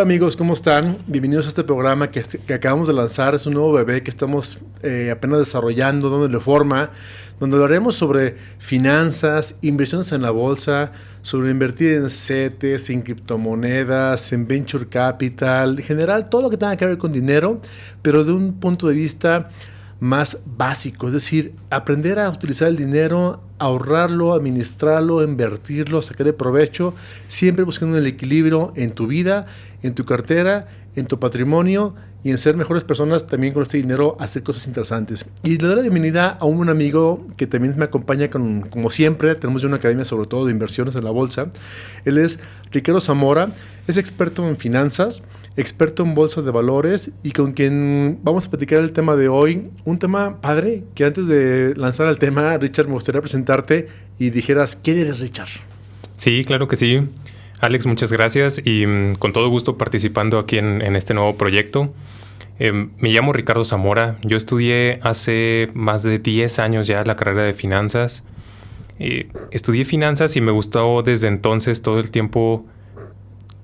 Hola amigos, ¿cómo están? Bienvenidos a este programa que acabamos de lanzar. Es un nuevo bebé que estamos apenas desarrollando, dándole forma, donde hablaremos sobre finanzas, inversiones en la bolsa, sobre invertir en CETES, en criptomonedas, en venture capital, en general todo lo que tenga que ver con dinero, pero de un punto de vista más básico, es decir, aprender a utilizar el dinero, ahorrarlo, administrarlo, invertirlo, sacarle provecho, siempre buscando el equilibrio en tu vida, en tu cartera, en tu patrimonio y en ser mejores personas también con este dinero, hacer cosas interesantes. Y le doy la bienvenida a un amigo que también me acompaña como siempre, tenemos ya una academia sobre todo de inversiones en la bolsa. Él es Ricardo Zamora, es experto en finanzas, experto en bolsa de valores y con quien vamos a platicar el tema de hoy. Un tema padre que antes de lanzar el tema, Richard, me gustaría presentarte y dijeras, ¿quién eres, Richard? Sí, claro que sí. Alex, muchas gracias y con todo gusto participando aquí en este nuevo proyecto. Me llamo Ricardo Zamora. Yo estudié hace más de 10 años ya la carrera de finanzas. Estudié finanzas y me gustó desde entonces todo el tiempo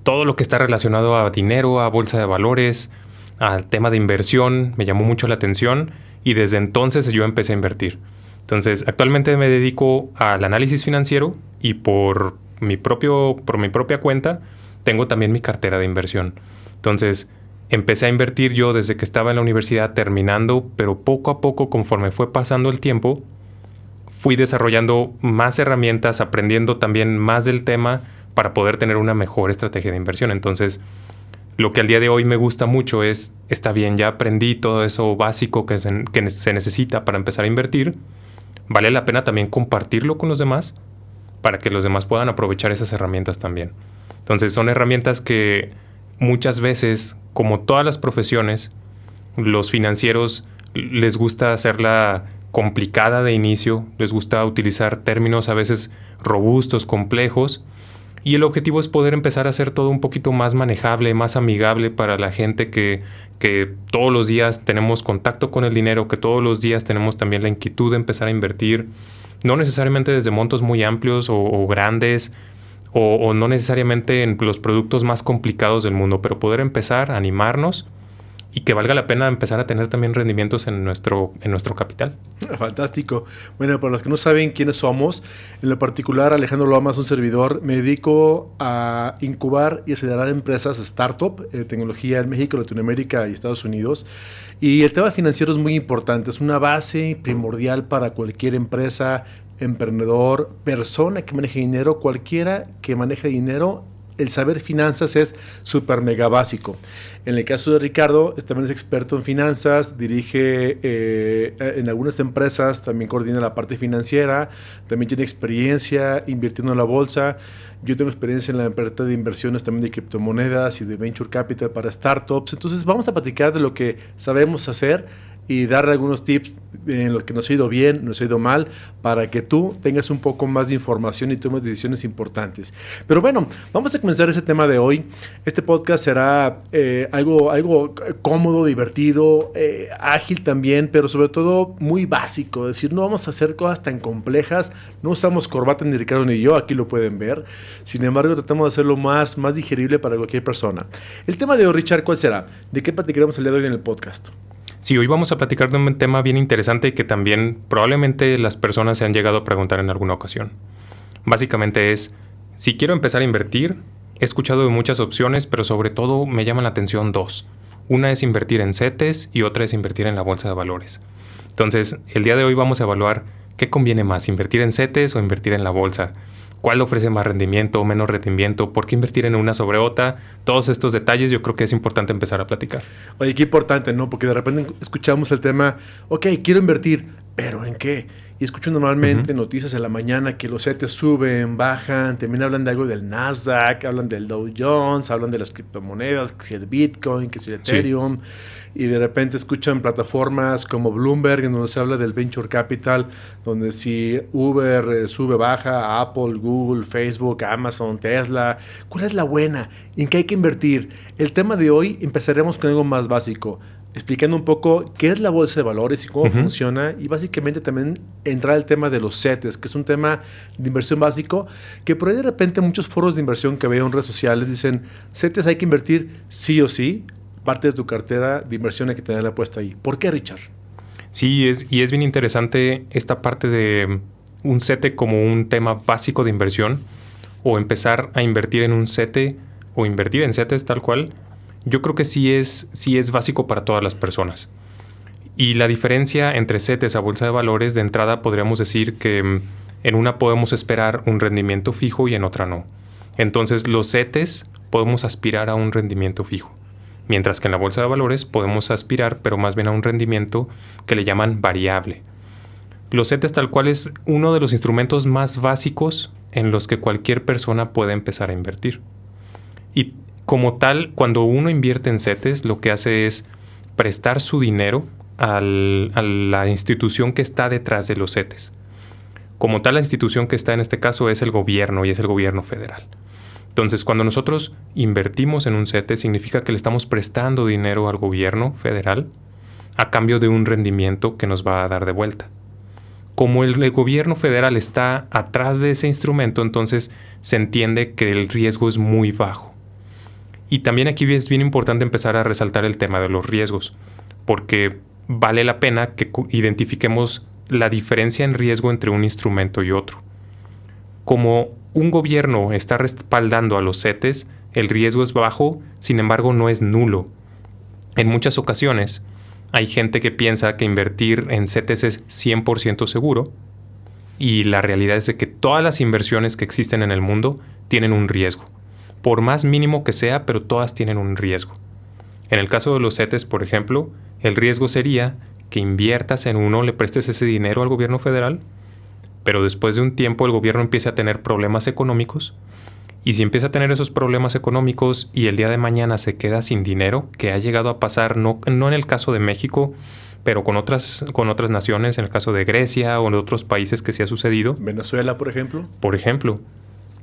todo lo que está relacionado a dinero, a bolsa de valores, al tema de inversión. Me llamó mucho la atención y desde entonces yo empecé a invertir. Entonces, actualmente me dedico al análisis financiero y por mi propia cuenta tengo también mi cartera de inversión. Entonces, empecé a invertir yo desde que estaba en la universidad terminando, pero poco a poco, conforme fue pasando el tiempo, fui desarrollando más herramientas, aprendiendo también más del tema para poder tener una mejor estrategia de inversión. Entonces, lo que al día de hoy me gusta mucho es, está bien, ya aprendí todo eso básico que se necesita para empezar a invertir. Vale la pena también compartirlo con los demás para que los demás puedan aprovechar esas herramientas también. Entonces, son herramientas que muchas veces, como todas las profesiones, los financieros les gusta hacerla complicada de inicio, les gusta utilizar términos a veces robustos, complejos, y el objetivo es poder empezar a hacer todo un poquito más manejable, más amigable para la gente que todos los días tenemos contacto con el dinero, que todos los días tenemos también la inquietud de empezar a invertir, no necesariamente desde montos muy amplios o grandes, o no necesariamente en los productos más complicados del mundo, pero poder empezar a animarnos y que valga la pena empezar a tener también rendimientos en nuestro capital. Fantástico. Bueno, para los que no saben quiénes somos, en lo particular, Alejandro Lomas, un servidor, me dedico a incubar y acelerar empresas startup, tecnología en México, Latinoamérica y Estados Unidos. Y el tema financiero es muy importante, es una base primordial para cualquier empresa, emprendedor, persona que maneje dinero, cualquiera que maneje dinero. El saber finanzas es súper mega básico. En el caso de Ricardo, también es experto en finanzas, dirige en algunas empresas, también coordina la parte financiera, también tiene experiencia invirtiendo en la bolsa. Yo tengo experiencia en la parte de inversiones también de criptomonedas y de venture capital para startups. Entonces vamos a platicar de lo que sabemos hacer y darle algunos tips en los que nos ha ido bien, nos ha ido mal, para que tú tengas un poco más de información y tomes decisiones importantes. Pero bueno, vamos a comenzar ese tema de hoy. Este podcast será algo cómodo, divertido, ágil también, pero sobre todo muy básico. Es decir, no vamos a hacer cosas tan complejas. No usamos corbata ni Ricardo ni yo, aquí lo pueden ver. Sin embargo, tratamos de hacerlo más digerible para cualquier persona. El tema de hoy, Richard, ¿cuál será? ¿De qué platicaremos el día de hoy en el podcast? Sí, hoy vamos a platicar de un tema bien interesante que también probablemente las personas se han llegado a preguntar en alguna ocasión. Básicamente es, si quiero empezar a invertir, he escuchado de muchas opciones, pero sobre todo me llaman la atención dos. Una es invertir en CETES y otra es invertir en la bolsa de valores. Entonces, el día de hoy vamos a evaluar qué conviene más, invertir en CETES o invertir en la bolsa. ¿Cuál ofrece más rendimiento o menos rendimiento? ¿Por qué invertir en una sobre otra? Todos estos detalles yo creo que es importante empezar a platicar. Oye, qué importante, ¿no? Porque de repente escuchamos el tema, ok, quiero invertir, ¿pero en qué? Y escucho normalmente noticias en la mañana que los CETES suben, bajan, también hablan de algo del Nasdaq, hablan del Dow Jones, hablan de las criptomonedas, que si el Bitcoin, que si el Ethereum, y de repente escuchan plataformas como Bloomberg, en donde se habla del Venture Capital, donde si Uber sube, baja, Apple, Google, Facebook, Amazon, Tesla, ¿cuál es la buena? ¿En qué hay que invertir? El tema de hoy empezaremos con algo más básico. explicando un poco qué es la bolsa de valores y cómo funciona, y básicamente también entrar al tema de los CETES, que es un tema de inversión básico, que por ahí de repente muchos foros de inversión que veo en redes sociales dicen, CETES hay que invertir sí o sí, parte de tu cartera de inversión hay que tenerla puesta ahí. ¿Por qué, Richard? Sí, es bien interesante esta parte de un CETE como un tema básico de inversión, o empezar a invertir en un CETE o invertir en CETES tal cual. Yo creo que sí es básico para todas las personas. Y la diferencia entre CETES a bolsa de valores, de entrada podríamos decir que en una podemos esperar un rendimiento fijo y en otra no. Entonces los CETES podemos aspirar a un rendimiento fijo, mientras que en la bolsa de valores podemos aspirar, pero más bien a un rendimiento que le llaman variable. Los CETES tal cual es uno de los instrumentos más básicos en los que cualquier persona puede empezar a invertir. Y como tal, cuando uno invierte en CETES, lo que hace es prestar su dinero a la institución que está detrás de los CETES. Como tal, la institución que está en este caso es el gobierno, y es el gobierno federal. Entonces, cuando nosotros invertimos en un CETE, significa que le estamos prestando dinero al gobierno federal a cambio de un rendimiento que nos va a dar de vuelta. Como el gobierno federal está atrás de ese instrumento, entonces se entiende que el riesgo es muy bajo. Y también aquí es bien importante empezar a resaltar el tema de los riesgos, porque vale la pena que identifiquemos la diferencia en riesgo entre un instrumento y otro. Como un gobierno está respaldando a los CETES, el riesgo es bajo, sin embargo no es nulo. En muchas ocasiones hay gente que piensa que invertir en CETES es 100% seguro, y la realidad es de que todas las inversiones que existen en el mundo tienen un riesgo. Por más mínimo que sea, pero todas tienen un riesgo. En el caso de los CETES, por ejemplo, el riesgo sería que inviertas en uno, le prestes ese dinero al gobierno federal, pero después de un tiempo el gobierno empieza a tener problemas económicos, y si empieza a tener esos problemas económicos y el día de mañana se queda sin dinero, que ha llegado a pasar no en el caso de México, pero con otras naciones, en el caso de Grecia o en otros países que sí ha sucedido. Venezuela, por ejemplo. Por ejemplo,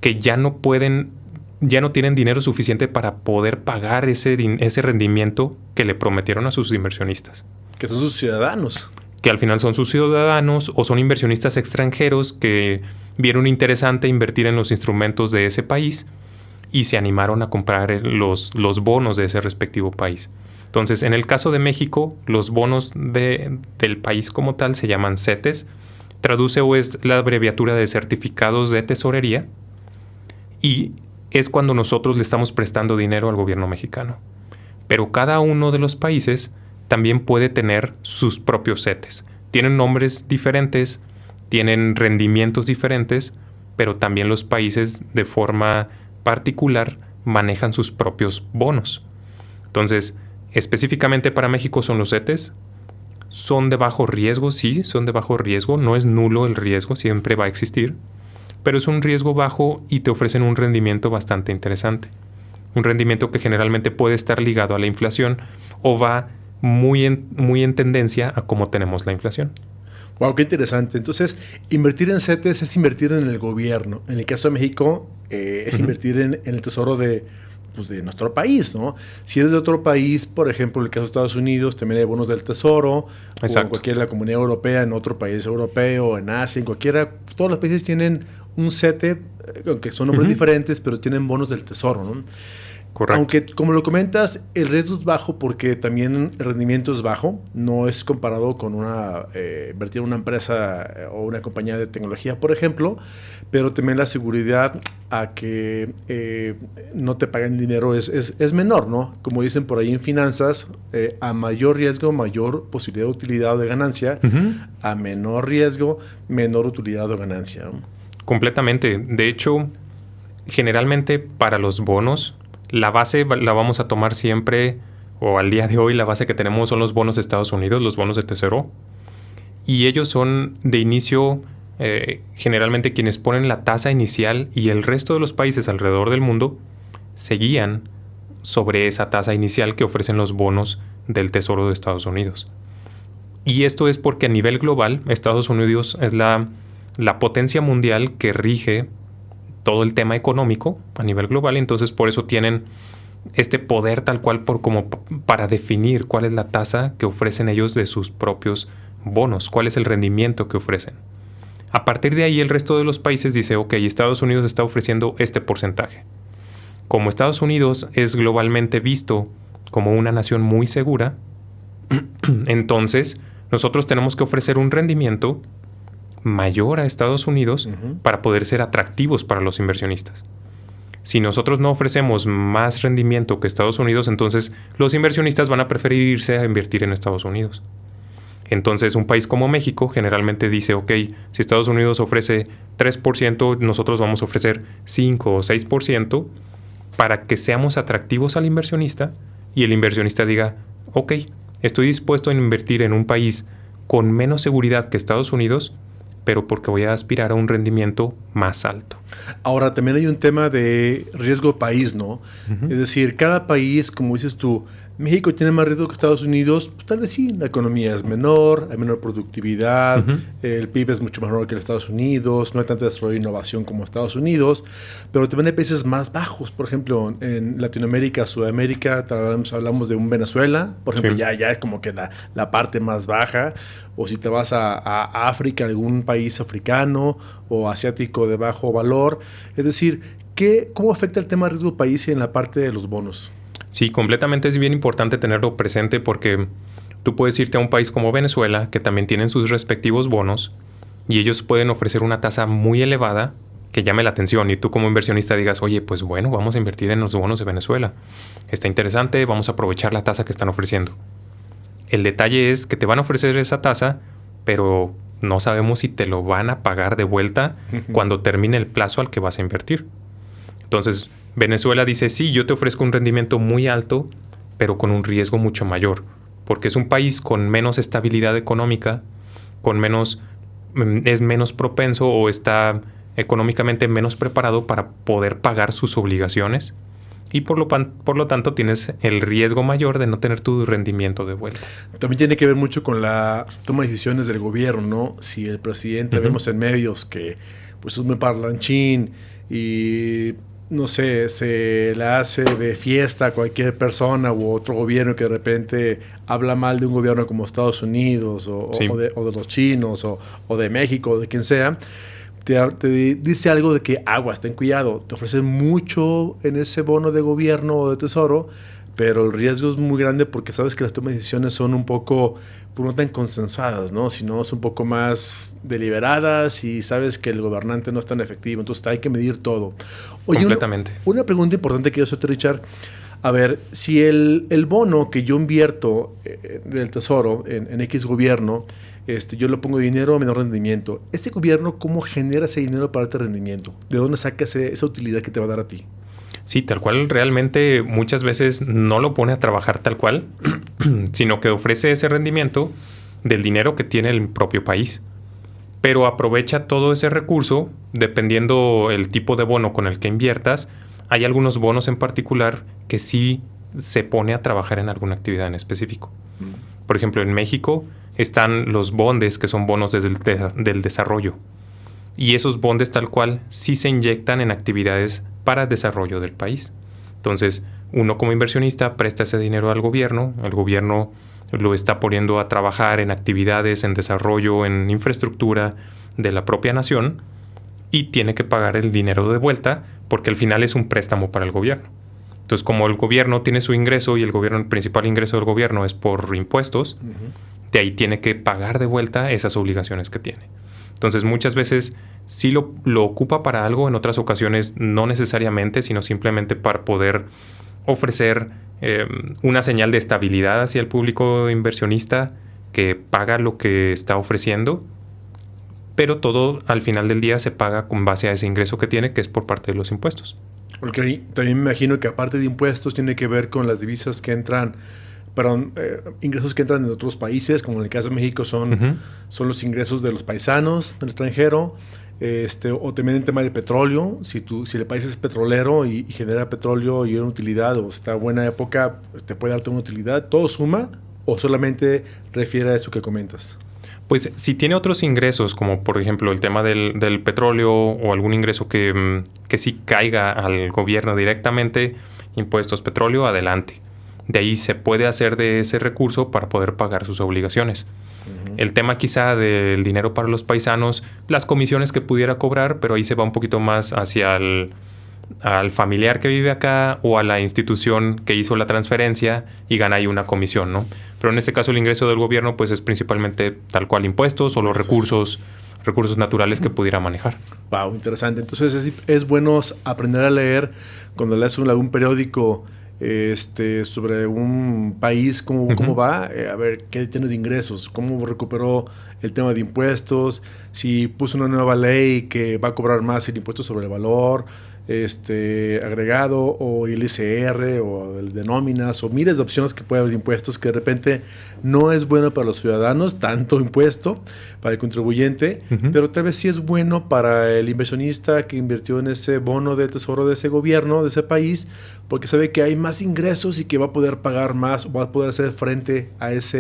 que ya no tienen dinero suficiente para poder pagar ese rendimiento que le prometieron a sus inversionistas. Que son sus ciudadanos. Que al final son sus ciudadanos o son inversionistas extranjeros que vieron interesante invertir en los instrumentos de ese país y se animaron a comprar los bonos de ese respectivo país. Entonces, en el caso de México, los bonos del país como tal se llaman CETES. Traduce o es la abreviatura de certificados de tesorería, y es cuando nosotros le estamos prestando dinero al gobierno mexicano. Pero cada uno de los países también puede tener sus propios CETES. Tienen nombres diferentes, tienen rendimientos diferentes, pero también los países de forma particular manejan sus propios bonos. Entonces, específicamente para México son los CETES. Son de bajo riesgo, sí, son de bajo riesgo. No es nulo el riesgo, siempre va a existir. Pero es un riesgo bajo y te ofrecen un rendimiento bastante interesante. Un rendimiento que generalmente puede estar ligado a la inflación o va muy en tendencia a cómo tenemos la inflación. Wow, qué interesante. Entonces, invertir en CETES es invertir en el gobierno. En el caso de México, es invertir en el tesoro de nuestro país, ¿no? Si eres de otro país, por ejemplo, en el caso de Estados Unidos, también hay bonos del tesoro. Exacto. O en cualquiera de la Comunidad Europea, en otro país europeo, en Asia, en cualquiera. Todos los países tienen un CETE, aunque son nombres diferentes, pero tienen bonos del tesoro, ¿no? Correcto. Aunque, como lo comentas, el riesgo es bajo porque también el rendimiento es bajo. No es comparado con invertir en una empresa o una compañía de tecnología, por ejemplo, pero también la seguridad a que no te paguen dinero es menor, ¿no? Como dicen por ahí en finanzas, a mayor riesgo, mayor posibilidad de utilidad o de ganancia. A menor riesgo, menor utilidad o ganancia, ¿no? Completamente. De hecho, generalmente para los bonos, la base la vamos a tomar siempre, o al día de hoy la base que tenemos son los bonos de Estados Unidos, los bonos de tesoro. Y ellos son de inicio, generalmente quienes ponen la tasa inicial, y el resto de los países alrededor del mundo se guían sobre esa tasa inicial que ofrecen los bonos del tesoro de Estados Unidos. Y esto es porque a nivel global, Estados Unidos es la potencia mundial que rige todo el tema económico a nivel global. Entonces por eso tienen este poder tal cual como para definir cuál es la tasa que ofrecen ellos de sus propios bonos, cuál es el rendimiento que ofrecen. A partir de ahí, el resto de los países dice, ok, Estados Unidos está ofreciendo este porcentaje. Como Estados Unidos es globalmente visto como una nación muy segura, entonces nosotros tenemos que ofrecer un rendimiento mayor a Estados Unidos para poder ser atractivos para los inversionistas. Si nosotros no ofrecemos más rendimiento que Estados Unidos, entonces los inversionistas van a preferir irse a invertir en Estados Unidos. Entonces, un país como México generalmente dice, ok, si Estados Unidos ofrece 3%, nosotros vamos a ofrecer 5 o 6% para que seamos atractivos al inversionista y el inversionista diga, ok, estoy dispuesto a invertir en un país con menos seguridad que Estados Unidos, pero porque voy a aspirar a un rendimiento más alto. Ahora, también hay un tema de riesgo país, ¿no? Es decir, cada país, como dices tú, México tiene más riesgo que Estados Unidos, pues, tal vez sí, la economía es menor, hay menor productividad, el PIB es mucho menor que en Estados Unidos, no hay tanta desarrollo e innovación como Estados Unidos, pero también hay países más bajos, por ejemplo, en Latinoamérica, Sudamérica, hablamos de un Venezuela, por ejemplo, ya es como que la parte más baja, o si te vas a África, algún país africano o asiático de bajo valor, es decir, ¿cómo afecta el tema de riesgo país en la parte de los bonos? Sí, completamente es bien importante tenerlo presente porque tú puedes irte a un país como Venezuela, que también tienen sus respectivos bonos, y ellos pueden ofrecer una tasa muy elevada que llame la atención. Y tú como inversionista digas, oye, pues bueno, vamos a invertir en los bonos de Venezuela. Está interesante, vamos a aprovechar la tasa que están ofreciendo. El detalle es que te van a ofrecer esa tasa, pero no sabemos si te lo van a pagar de vuelta cuando termine el plazo al que vas a invertir. Entonces, Venezuela dice, sí, yo te ofrezco un rendimiento muy alto, pero con un riesgo mucho mayor, porque es un país con menos estabilidad económica, es menos propenso o está económicamente menos preparado para poder pagar sus obligaciones y por lo tanto tienes el riesgo mayor de no tener tu rendimiento de vuelta. También tiene que ver mucho con la toma de decisiones del gobierno, ¿no? Si el presidente, vemos en medios que pues es muy parlanchín y no sé, se la hace de fiesta a cualquier persona u otro gobierno que de repente habla mal de un gobierno como Estados Unidos o de los chinos o de México o de quien sea, te dice algo de que aguas, ten cuidado, te ofrecen mucho en ese bono de gobierno o de tesoro, pero el riesgo es muy grande porque sabes que las tomas de decisiones son un poco, pues no tan consensuadas, ¿no? Sino son un poco más deliberadas y sabes que el gobernante no es tan efectivo, entonces hay que medir todo. Oye, completamente. Una pregunta importante que yo hacerte, Richard. A ver, si el bono que yo invierto del tesoro en X gobierno, yo le pongo dinero a menor rendimiento, ¿este gobierno cómo genera ese dinero para este rendimiento? ¿De dónde saca esa utilidad que te va a dar a ti? Sí, tal cual realmente muchas veces no lo pone a trabajar tal cual, sino que ofrece ese rendimiento del dinero que tiene el propio país. Pero aprovecha todo ese recurso dependiendo el tipo de bono con el que inviertas. Hay algunos bonos en particular que sí se pone a trabajar en alguna actividad en específico. Por ejemplo, en México están los bondes, que son bonos del desarrollo. Y esos bondes tal cual sí se inyectan en actividades para el desarrollo del país. Entonces, uno como inversionista presta ese dinero al gobierno, el gobierno lo está poniendo a trabajar en actividades, en desarrollo, en infraestructura de la propia nación y tiene que pagar el dinero de vuelta porque al final es un préstamo para el gobierno. Entonces, como el gobierno tiene su ingreso y el principal ingreso del gobierno es por impuestos, de ahí tiene que pagar de vuelta esas obligaciones que tiene. Entonces, muchas veces sí lo ocupa para algo, en otras ocasiones no necesariamente, sino simplemente para poder ofrecer una señal de estabilidad hacia el público inversionista que paga lo que está ofreciendo, pero todo al final del día se paga con base a ese ingreso que tiene, que es por parte de los impuestos. Ok, también me imagino que aparte de impuestos tiene que ver con las divisas que entran, ingresos que entran de otros países, como en el caso de México son los ingresos de los paisanos del extranjero, o también el tema del petróleo. Si el país es petrolero y genera petróleo y una utilidad o está buena época, te puede darte una utilidad. ¿Todo suma o solamente refiere a eso que comentas? Pues si tiene otros ingresos, como por ejemplo el tema del petróleo o algún ingreso que sí caiga al gobierno directamente, impuestos, petróleo, adelante. De ahí se puede hacer de ese recurso para poder pagar sus obligaciones. El tema quizá del dinero para los paisanos, las comisiones que pudiera cobrar, pero ahí se va un poquito más hacia al familiar que vive acá o a la institución que hizo la transferencia y gana ahí una comisión, ¿no? Pero en este caso el ingreso del gobierno pues es principalmente tal cual impuestos o los recursos naturales que pudiera manejar. Wow, interesante. Entonces es bueno aprender a leer cuando lees algún periódico sobre un país, cómo va, a ver qué tienes de ingresos, cómo recuperó el tema de impuestos, si puso una nueva ley que va a cobrar más el impuesto sobre el valor agregado o el ICR o el de nóminas o miles de opciones que puede haber de impuestos que de repente no es bueno para los ciudadanos, tanto impuesto para el contribuyente, pero tal vez sí es bueno para el inversionista que invirtió en ese bono del tesoro de ese gobierno, de ese país, porque sabe que hay más ingresos y que va a poder pagar más, va a poder hacer frente a eso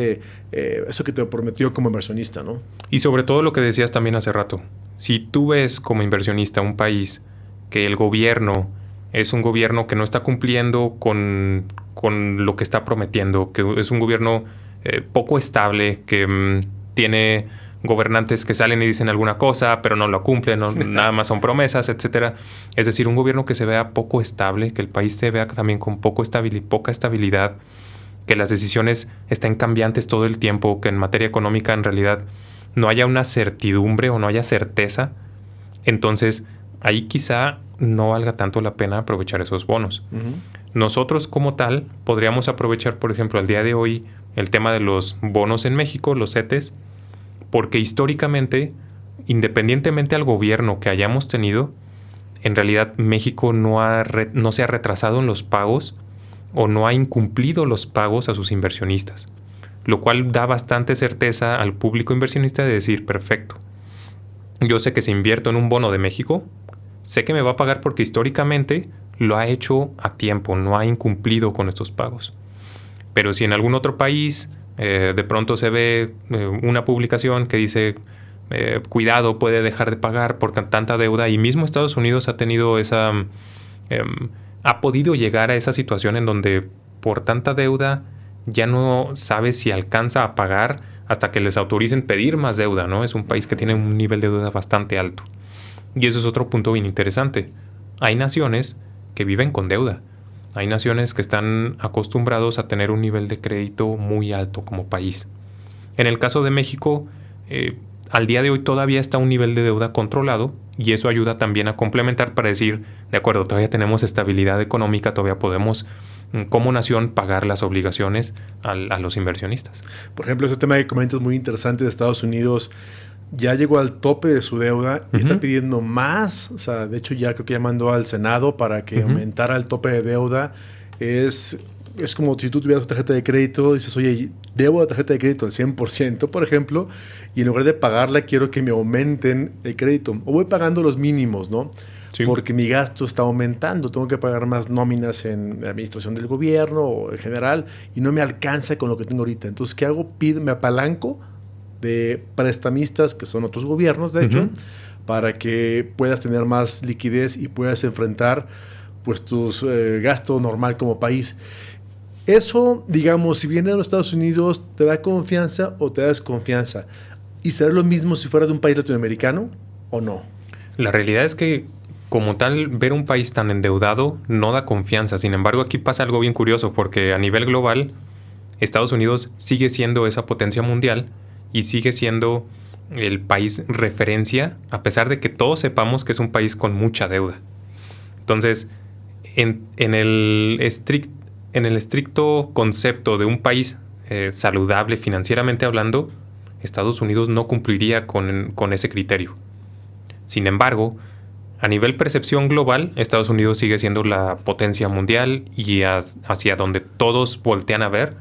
que te prometió como inversionista, ¿no? Y sobre todo lo que decías también hace rato, si tú ves como inversionista un país que el gobierno es un gobierno que no está cumpliendo con lo que está prometiendo, que es un gobierno poco estable, que tiene gobernantes que salen y dicen alguna cosa, pero no lo cumplen, nada más son promesas, etcétera. Es decir, un gobierno que se vea poco estable, que el país se vea también con poca estabilidad, que las decisiones estén cambiantes todo el tiempo, que en materia económica en realidad no haya una certidumbre o no haya certeza. Entonces, ahí quizá no valga tanto la pena aprovechar esos bonos. Nosotros como tal podríamos aprovechar, por ejemplo, al día de hoy el tema de los bonos en México, los CETES, porque históricamente, independientemente al gobierno que hayamos tenido, en realidad México no se ha retrasado en los pagos o no ha incumplido los pagos a sus inversionistas, lo cual da bastante certeza al público inversionista de decir, perfecto, yo sé que si invierto en un bono de México, sé que me va a pagar porque históricamente lo ha hecho a tiempo, no ha incumplido con estos pagos. Pero si en algún otro país de pronto se ve una publicación que dice cuidado, puede dejar de pagar por tanta deuda, y mismo Estados Unidos ha tenido ha podido llegar a esa situación en donde por tanta deuda ya no sabe si alcanza a pagar hasta que les autoricen pedir más deuda, ¿no? Es un país que tiene un nivel de deuda bastante alto. Y eso es otro punto bien interesante. Hay naciones que viven con deuda. Hay naciones que están acostumbrados a tener un nivel de crédito muy alto como país. En el caso de México, al día de hoy todavía está un nivel de deuda controlado y eso ayuda también a complementar para decir, de acuerdo, todavía tenemos estabilidad económica, todavía podemos como nación pagar las obligaciones a los inversionistas. Por ejemplo, ese tema que comentas muy interesante de Estados Unidos, ya llegó al tope de su deuda y está pidiendo más. O sea, de hecho ya creo que ya mandó al Senado para que aumentara el tope de deuda. Es como si tú tuvieras tarjeta de crédito y dices, oye, debo la tarjeta de crédito al 100%, por ejemplo, y en lugar de pagarla quiero que me aumenten el crédito. O voy pagando los mínimos, ¿no? Sí. Porque mi gasto está aumentando. Tengo que pagar más nóminas en la administración del gobierno o en general y no me alcanza con lo que tengo ahorita. Entonces, ¿qué hago? Me apalanco de prestamistas, que son otros gobiernos, de hecho, para que puedas tener más liquidez y puedas enfrentar pues tus gastos normal como país. Eso, digamos, si viene de los Estados Unidos, ¿te da confianza o te da desconfianza? ¿Y será lo mismo si fuera de un país latinoamericano o no? La realidad es que, como tal, ver un país tan endeudado no da confianza. Sin embargo, aquí pasa algo bien curioso, porque a nivel global, Estados Unidos sigue siendo esa potencia mundial y sigue siendo el país referencia, a pesar de que todos sepamos que es un país con mucha deuda. Entonces, en el estricto concepto de un país saludable financieramente hablando, Estados Unidos no cumpliría con ese criterio. Sin embargo, a nivel percepción global, Estados Unidos sigue siendo la potencia mundial y hacia donde todos voltean a ver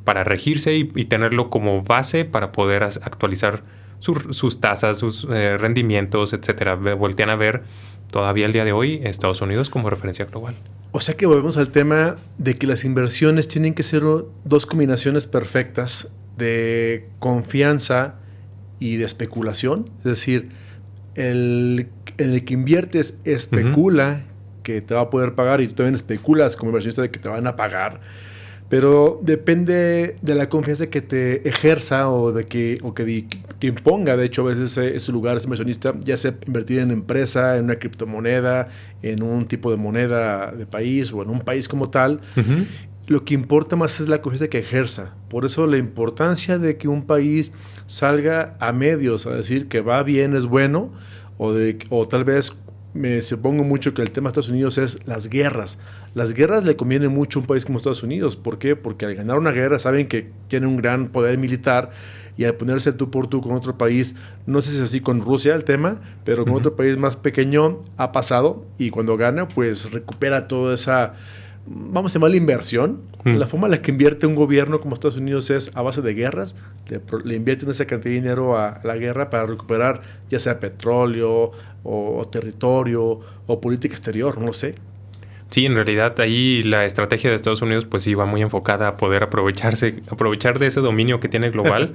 para regirse y tenerlo como base para poder actualizar sus tasas, sus rendimientos, etcétera. Voltean a ver todavía el día de hoy Estados Unidos como referencia global. O sea que volvemos al tema de que las inversiones tienen que ser dos combinaciones perfectas de confianza y de especulación. Es decir, el que inviertes especula que te va a poder pagar y tú también especulas como inversionista de que te van a pagar. Pero depende de la confianza que te ejerza que imponga, de hecho, a veces ese lugar, ese inversionista, ya sea invertir en empresa, en una criptomoneda, en un tipo de moneda de país o en un país como tal. Uh-huh. Lo que importa más es la confianza que ejerza. Por eso la importancia de que un país salga a medios a decir que va bien, es bueno, o tal vez me supongo mucho que el tema de Estados Unidos es las guerras. Las guerras le convienen mucho a un país como Estados Unidos. ¿Por qué? Porque al ganar una guerra saben que tiene un gran poder militar y al ponerse tú por tú con otro país, no sé si es así con Rusia el tema, pero con otro país más pequeño ha pasado y cuando gana pues recupera toda esa, vamos a llamarla inversión. La forma en la que invierte un gobierno como Estados Unidos es a base de guerras. Le invierten esa cantidad de dinero a la guerra para recuperar ya sea petróleo o territorio o política exterior, no lo sé. Sí, en realidad ahí la estrategia de Estados Unidos pues sí va muy enfocada a poder aprovechar de ese dominio que tiene global,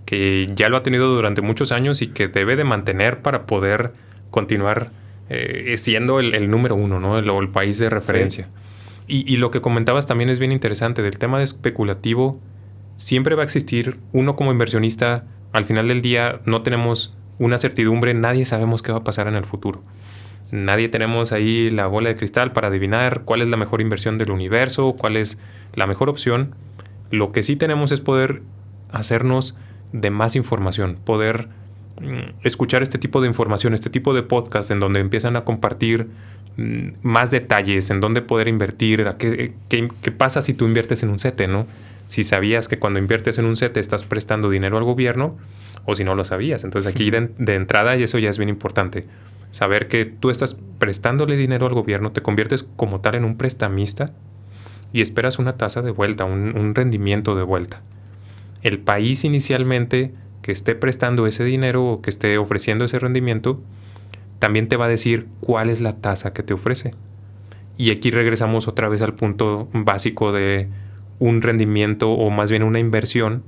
que ya lo ha tenido durante muchos años y que debe de mantener para poder continuar siendo el número uno, ¿no? El país de referencia. Sí. Y lo que comentabas también es bien interesante. Del tema de especulativo, siempre va a existir. Uno como inversionista, al final del día no tenemos una certidumbre. Nadie sabemos qué va a pasar en el futuro. Nadie tenemos ahí la bola de cristal para adivinar cuál es la mejor inversión del universo, cuál es la mejor opción. Lo que sí tenemos es poder hacernos de más información, poder escuchar este tipo de información, este tipo de podcast en donde empiezan a compartir más detalles, en dónde poder invertir, qué pasa si tú inviertes en un CETE, ¿no? Si sabías que cuando inviertes en un CETE estás prestando dinero al gobierno o si no lo sabías. Entonces aquí de entrada, y eso ya es bien importante, saber que tú estás prestándole dinero al gobierno, te conviertes como tal en un prestamista y esperas una tasa de vuelta, un rendimiento de vuelta. El país inicialmente que esté prestando ese dinero o que esté ofreciendo ese rendimiento también te va a decir cuál es la tasa que te ofrece. Y aquí regresamos otra vez al punto básico de un rendimiento o más bien una inversión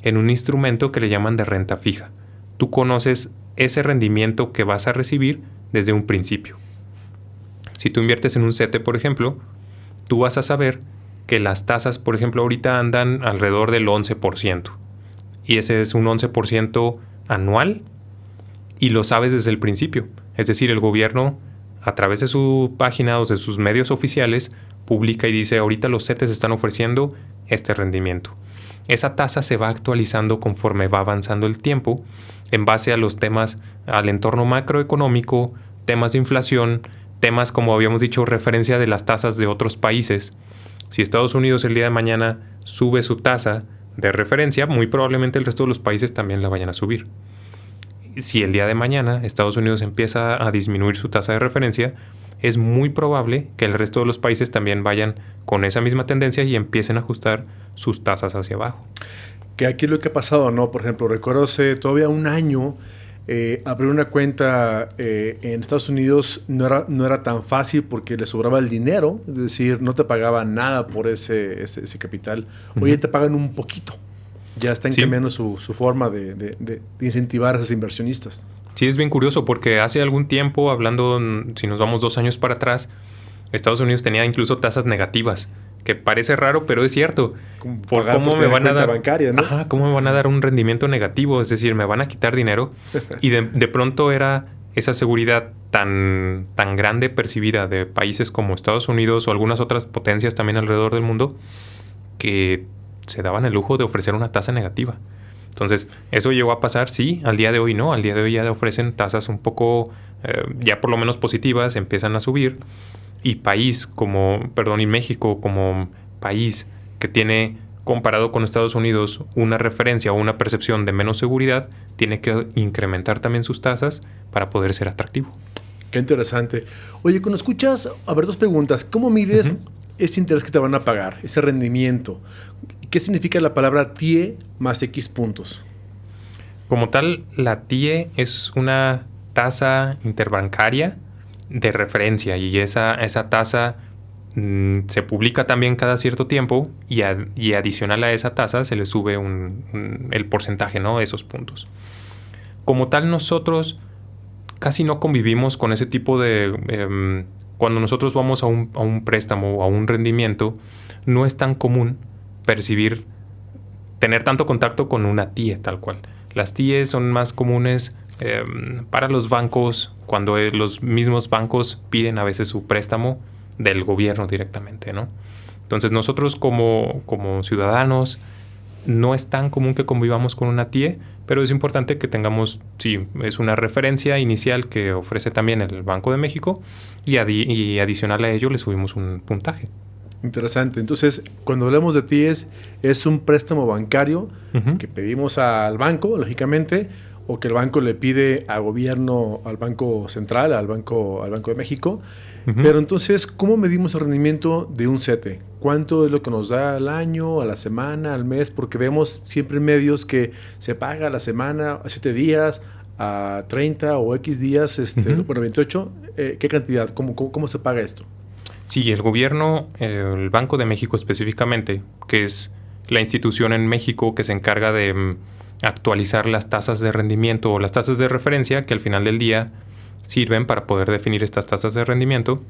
en un instrumento que le llaman de renta fija. Tú conoces ese rendimiento que vas a recibir desde un principio. Si tú inviertes en un CETE, por ejemplo, tú vas a saber que las tasas, por ejemplo, ahorita andan alrededor del 11%. Y ese es un 11% anual y lo sabes desde el principio. Es decir, el gobierno, a través de su página o de sus medios oficiales, publica y dice, ahorita los CETES están ofreciendo este rendimiento. Esa tasa se va actualizando conforme va avanzando el tiempo en base a los temas, al entorno macroeconómico, temas de inflación, temas, como habíamos dicho, referencia de las tasas de otros países. Si Estados Unidos el día de mañana sube su tasa de referencia, muy probablemente el resto de los países también la vayan a subir. Si el día de mañana Estados Unidos empieza a disminuir su tasa de referencia, es muy probable que el resto de los países también vayan con esa misma tendencia y empiecen a ajustar sus tasas hacia abajo. Que aquí es lo que ha pasado, ¿no? Por ejemplo, recuerdo hace todavía un año abrir una cuenta en Estados Unidos no era tan fácil porque le sobraba el dinero, es decir, no te pagaban nada por ese capital. Hoy te pagan un poquito. Ya están cambiando su forma de incentivar a esos inversionistas. Sí, es bien curioso porque hace algún tiempo, hablando, si nos vamos 2 años para atrás, Estados Unidos tenía incluso tasas negativas, que parece raro, pero es cierto. ¿Cómo me van a dar bancaria, ¿no? Ajá, ¿cómo me van a dar un rendimiento negativo? Es decir, me van a quitar dinero. Y de pronto era esa seguridad tan grande percibida de países como Estados Unidos o algunas otras potencias también alrededor del mundo que se daban el lujo de ofrecer una tasa negativa. Entonces, ¿eso llegó a pasar? Sí, al día de hoy no. Al día de hoy ya ofrecen tasas un poco, ya por lo menos positivas, empiezan a subir. Y México como país que tiene, comparado con Estados Unidos, una referencia o una percepción de menos seguridad, tiene que incrementar también sus tasas para poder ser atractivo. Qué interesante. Oye, cuando escuchas, a ver, 2 preguntas. ¿Cómo mides ese interés que te van a pagar, ese rendimiento? ¿Qué significa la palabra TIE más X puntos? Como tal, la TIE es una tasa interbancaria de referencia y esa tasa se publica también cada cierto tiempo y adicional a esa tasa se le sube el porcentaje, ¿no?, de esos puntos. Como tal, nosotros casi no convivimos con ese tipo de cuando nosotros vamos a un préstamo o a un rendimiento, no es tan común tener tanto contacto con una TIE tal cual. Las TIE son más comunes para los bancos, cuando los mismos bancos piden a veces su préstamo del gobierno directamente, ¿no? Entonces nosotros como ciudadanos no es tan común que convivamos con una TIE, pero es importante que tengamos, sí, es una referencia inicial que ofrece también el Banco de México y adicional a ello le subimos un puntaje. Interesante. Entonces, cuando hablamos de TIEs, es un préstamo bancario que pedimos al banco, lógicamente, o que el banco le pide al gobierno, al Banco Central, al Banco de México. Pero entonces, ¿cómo medimos el rendimiento de un CETE? ¿Cuánto es lo que nos da al año, a la semana, al mes? Porque vemos siempre en medios que se paga a la semana, a 7 días, a 30 o X días, bueno, 28. ¿Qué cantidad? ¿Cómo se paga esto? Sí, el gobierno, el Banco de México específicamente, que es la institución en México que se encarga de actualizar las tasas de rendimiento o las tasas de referencia que al final del día sirven para poder definir estas tasas de rendimiento.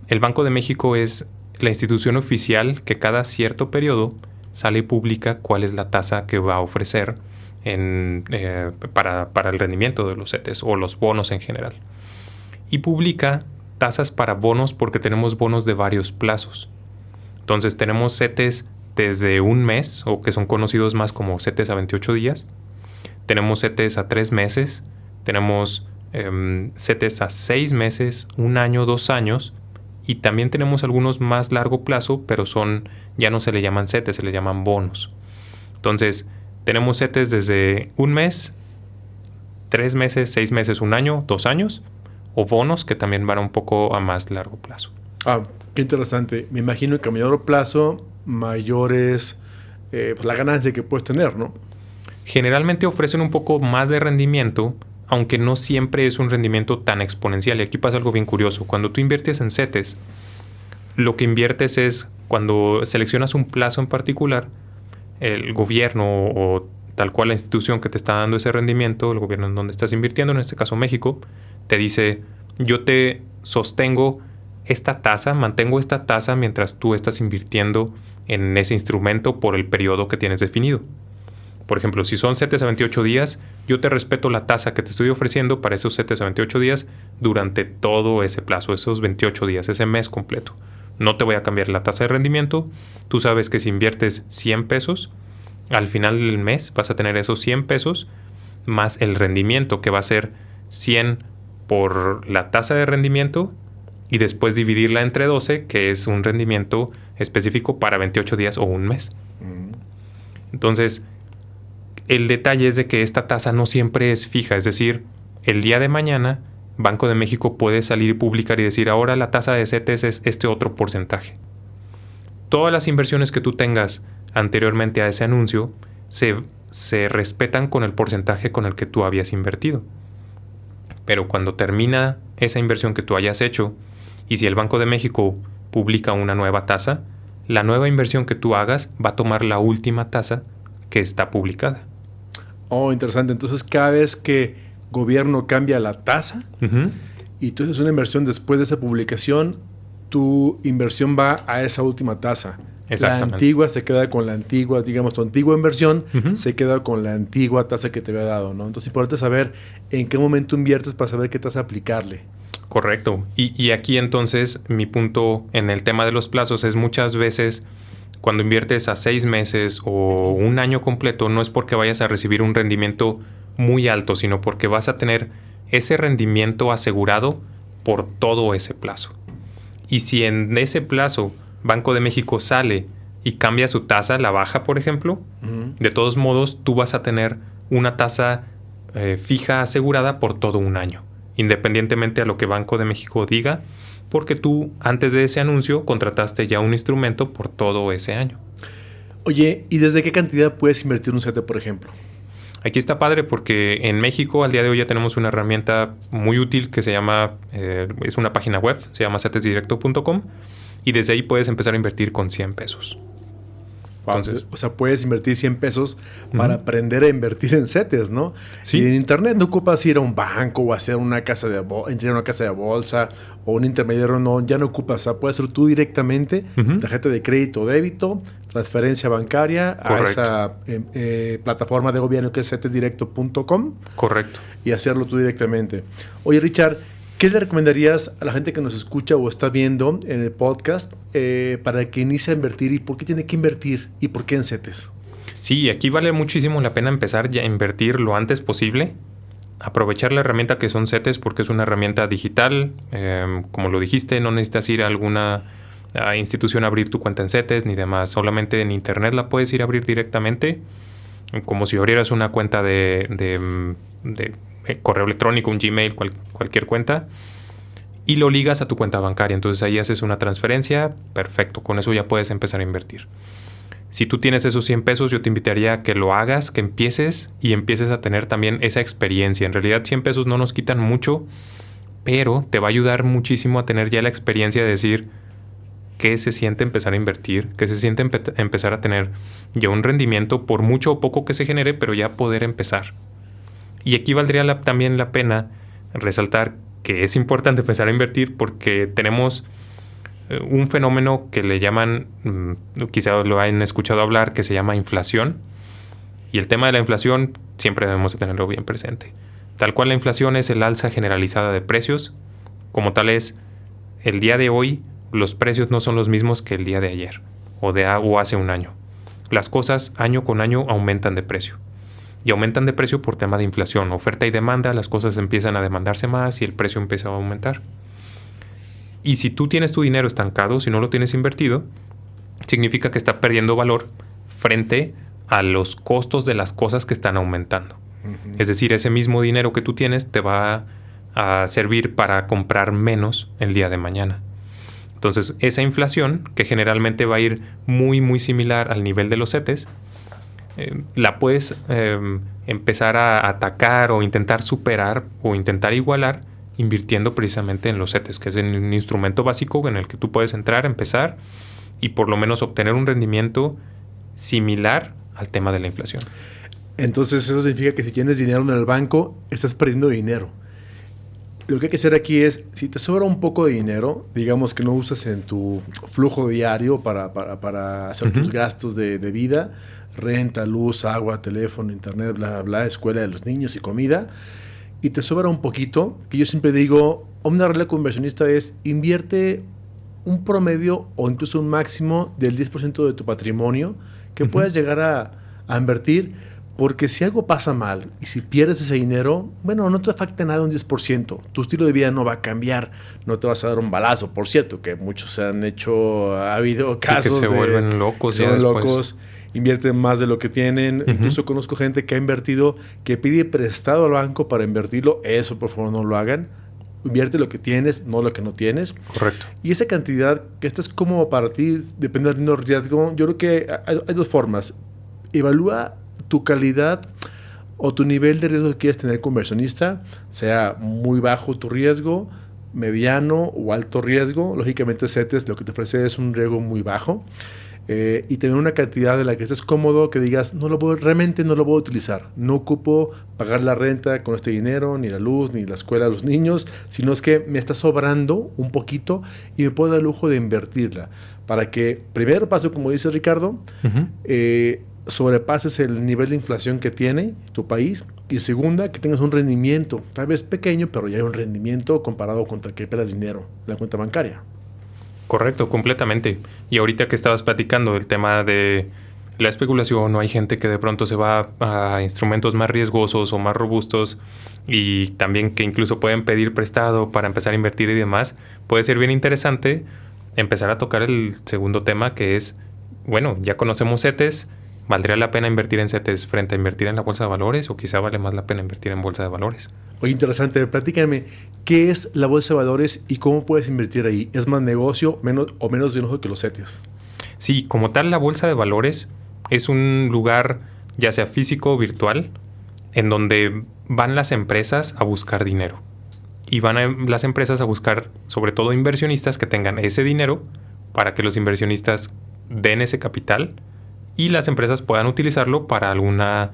El Banco de México es la institución oficial que cada cierto periodo sale y publica cuál es la tasa que va a ofrecer para el rendimiento de los CETES o los bonos en general. Y publica tasas para bonos porque tenemos bonos de varios plazos. Entonces tenemos CETES desde un mes, o que son conocidos más como CETES a 28 días. Tenemos CETES a 3 meses. Tenemos CETES a 6 meses, 1 año, 2 años. Y también tenemos algunos más largo plazo, pero ya no se le llaman CETES, se le llaman bonos. Entonces, tenemos CETES desde 1 mes, 3 meses, 6 meses, 1 año, 2 años. O bonos que también van un poco a más largo plazo. Qué interesante. Me imagino que a mayor plazo, mayor es pues la ganancia que puedes tener, ¿no? Generalmente ofrecen un poco más de rendimiento, aunque no siempre es un rendimiento tan exponencial. Y aquí pasa algo bien curioso. Cuando tú inviertes en CETES, lo que inviertes es, cuando seleccionas un plazo en particular, el gobierno o tal cual la institución que te está dando ese rendimiento, el gobierno en donde estás invirtiendo, en este caso México, te dice, yo te sostengo esta tasa, mantengo esta tasa mientras tú estás invirtiendo en ese instrumento por el periodo que tienes definido. Por ejemplo, si son CETES a 28 días, yo te respeto la tasa que te estoy ofreciendo para esos CETES a 28 días durante todo ese plazo, esos 28 días, ese mes completo. No te voy a cambiar la tasa de rendimiento. Tú sabes que si inviertes 100 pesos, al final del mes vas a tener esos 100 pesos más el rendimiento, que va a ser 100 por la tasa de rendimiento y después dividirla entre 12, que es un rendimiento específico para 28 días o un mes. Entonces, el detalle es de que esta tasa no siempre es fija. Es decir, el día de mañana, Banco de México puede salir y publicar y decir, ahora la tasa de CETES es este otro porcentaje. Todas las inversiones que tú tengas anteriormente a ese anuncio se respetan con el porcentaje con el que tú habías invertido. Pero cuando termina esa inversión que tú hayas hecho, y si el Banco de México publica una nueva tasa, la nueva inversión que tú hagas va a tomar la última tasa que está publicada. Interesante. Entonces, cada vez que gobierno cambia la tasa, y tú haces una inversión después de esa publicación, tu inversión va a esa última tasa. La antigua se queda con la antigua, digamos, tu antigua inversión se queda con la antigua tasa que te había dado, ¿no? Entonces, es importante saber en qué momento inviertes para saber qué tasa aplicarle. Correcto. Y aquí entonces mi punto en el tema de los plazos es muchas veces cuando inviertes a 6 meses o 1 año completo, no es porque vayas a recibir un rendimiento muy alto, sino porque vas a tener ese rendimiento asegurado por todo ese plazo. Y si en ese plazo Banco de México sale y cambia su tasa, la baja, por ejemplo, de todos modos, tú vas a tener una tasa fija asegurada por todo 1 año, independientemente a lo que Banco de México diga, porque tú, antes de ese anuncio, contrataste ya un instrumento por todo ese año. Oye, ¿y desde qué cantidad puedes invertir un CETE, por ejemplo? Aquí está padre porque en México al día de hoy ya tenemos una herramienta muy útil que se llama, es una página web, se llama cetesdirecto.com. Y desde ahí puedes empezar a invertir con 100 pesos. Wow, Entonces, o sea, puedes invertir 100 pesos para aprender a invertir en CETES, ¿no? Sí. Y en internet no ocupas ir a un banco o hacer entrar a una casa de bolsa o un intermediario, no, ya no ocupas. O sea, puedes hacer tú directamente tarjeta de crédito o débito, transferencia bancaria Correcto. a esa plataforma de gobierno que es cetesdirecto.com. Correcto. Y hacerlo tú directamente. Oye, Richard, ¿qué le recomendarías a la gente que nos escucha o está viendo en el podcast para que inicie a invertir y por qué tiene que invertir y por qué en CETES? Sí, aquí vale muchísimo la pena empezar ya a invertir lo antes posible. Aprovechar la herramienta que son CETES porque es una herramienta digital. Como lo dijiste, no necesitas ir a alguna institución a abrir tu cuenta en CETES ni demás. Solamente en internet la puedes ir a abrir directamente. Como si abrieras una cuenta de correo electrónico, un Gmail, cualquier cuenta, y lo ligas a tu cuenta bancaria. Entonces ahí haces una transferencia, perfecto, con eso ya puedes empezar a invertir. Si tú tienes esos 100 pesos, yo te invitaría a que lo hagas, que empieces a tener también esa experiencia. En realidad 100 pesos no nos quitan mucho, pero te va a ayudar muchísimo a tener ya la experiencia de decir qué se siente empezar a invertir, qué se siente empezar a tener ya un rendimiento, por mucho o poco que se genere, pero ya poder empezar. Y aquí valdría también la pena resaltar que es importante empezar a invertir porque tenemos un fenómeno que le llaman, quizá lo hayan escuchado hablar, que se llama inflación. Y el tema de la inflación siempre debemos tenerlo bien presente. Tal cual la inflación es el alza generalizada de precios. Como tal es, el día de hoy los precios no son los mismos que el día de ayer o hace un año. Las cosas año con año aumentan de precio. Y aumentan de precio por tema de inflación. Oferta y demanda, las cosas empiezan a demandarse más y el precio empieza a aumentar. Y si tú tienes tu dinero estancado, si no lo tienes invertido, significa que está perdiendo valor frente a los costos de las cosas que están aumentando. Es decir, ese mismo dinero que tú tienes te va a servir para comprar menos el día de mañana. Entonces, esa inflación, que generalmente va a ir muy, muy similar al nivel de los CETES, la puedes empezar a atacar o intentar superar o intentar igualar invirtiendo precisamente en los CETES, que es un instrumento básico en el que tú puedes entrar, empezar y por lo menos obtener un rendimiento similar al tema de la inflación. Entonces eso significa que si tienes dinero en el banco, estás perdiendo dinero. Lo que hay que hacer aquí es, si te sobra un poco de dinero, digamos que no usas en tu flujo diario para hacer tus gastos de vida, renta, luz, agua, teléfono, internet, bla, bla, bla, escuela de los niños y comida, y te sobra un poquito, que yo siempre digo, una regla con inversionista es invierte un promedio o incluso un máximo del 10% de tu patrimonio que puedas llegar a invertir, porque si algo pasa mal y si pierdes ese dinero, bueno, no te afecta nada un 10%. Tu estilo de vida no va a cambiar, no te vas a dar un balazo. Por cierto, que muchos se han hecho, ha habido casos que se vuelven locos. Se vuelven locos, invierten más de lo que tienen. Incluso conozco gente que ha invertido, que pide prestado al banco para invertirlo. Eso, por favor, no lo hagan. Invierte lo que tienes, no lo que no tienes. Correcto. Y esa cantidad, que esta es como para ti, depende del riesgo. Yo creo que hay dos formas. Evalúa tu calidad o tu nivel de riesgo que quieres tener como inversionista, sea muy bajo tu riesgo, mediano o alto riesgo. Lógicamente CETES lo que te ofrece es un riesgo muy bajo, y tener una cantidad de la que estés cómodo, que digas, realmente no lo voy a utilizar, no ocupo pagar la renta con este dinero, ni la luz, ni la escuela de los niños, sino es que me está sobrando un poquito y me puedo dar el lujo de invertirla, para que, primer paso, como dice Ricardo, sobrepases el nivel de inflación que tiene tu país, y segunda, que tengas un rendimiento, tal vez pequeño, pero ya hay un rendimiento comparado con que pierdas dinero en la cuenta bancaria. Correcto, completamente. Y ahorita que estabas platicando del tema de la especulación, o hay gente que de pronto se va a instrumentos más riesgosos o más robustos y también que incluso pueden pedir prestado para empezar a invertir y demás, puede ser bien interesante empezar a tocar el segundo tema, que es, bueno, ya conocemos CETES, ¿valdría la pena invertir en CETES frente a invertir en la bolsa de valores, o quizá vale más la pena invertir en bolsa de valores? Oye, interesante. Platícame, ¿qué es la bolsa de valores y cómo puedes invertir ahí? ¿Es más negocio menos negocio que los CETES? Sí, como tal, la bolsa de valores es un lugar, ya sea físico o virtual, en donde van las empresas a buscar dinero. Y van las empresas a buscar, sobre todo, inversionistas que tengan ese dinero para que los inversionistas den ese capital y las empresas puedan utilizarlo para alguna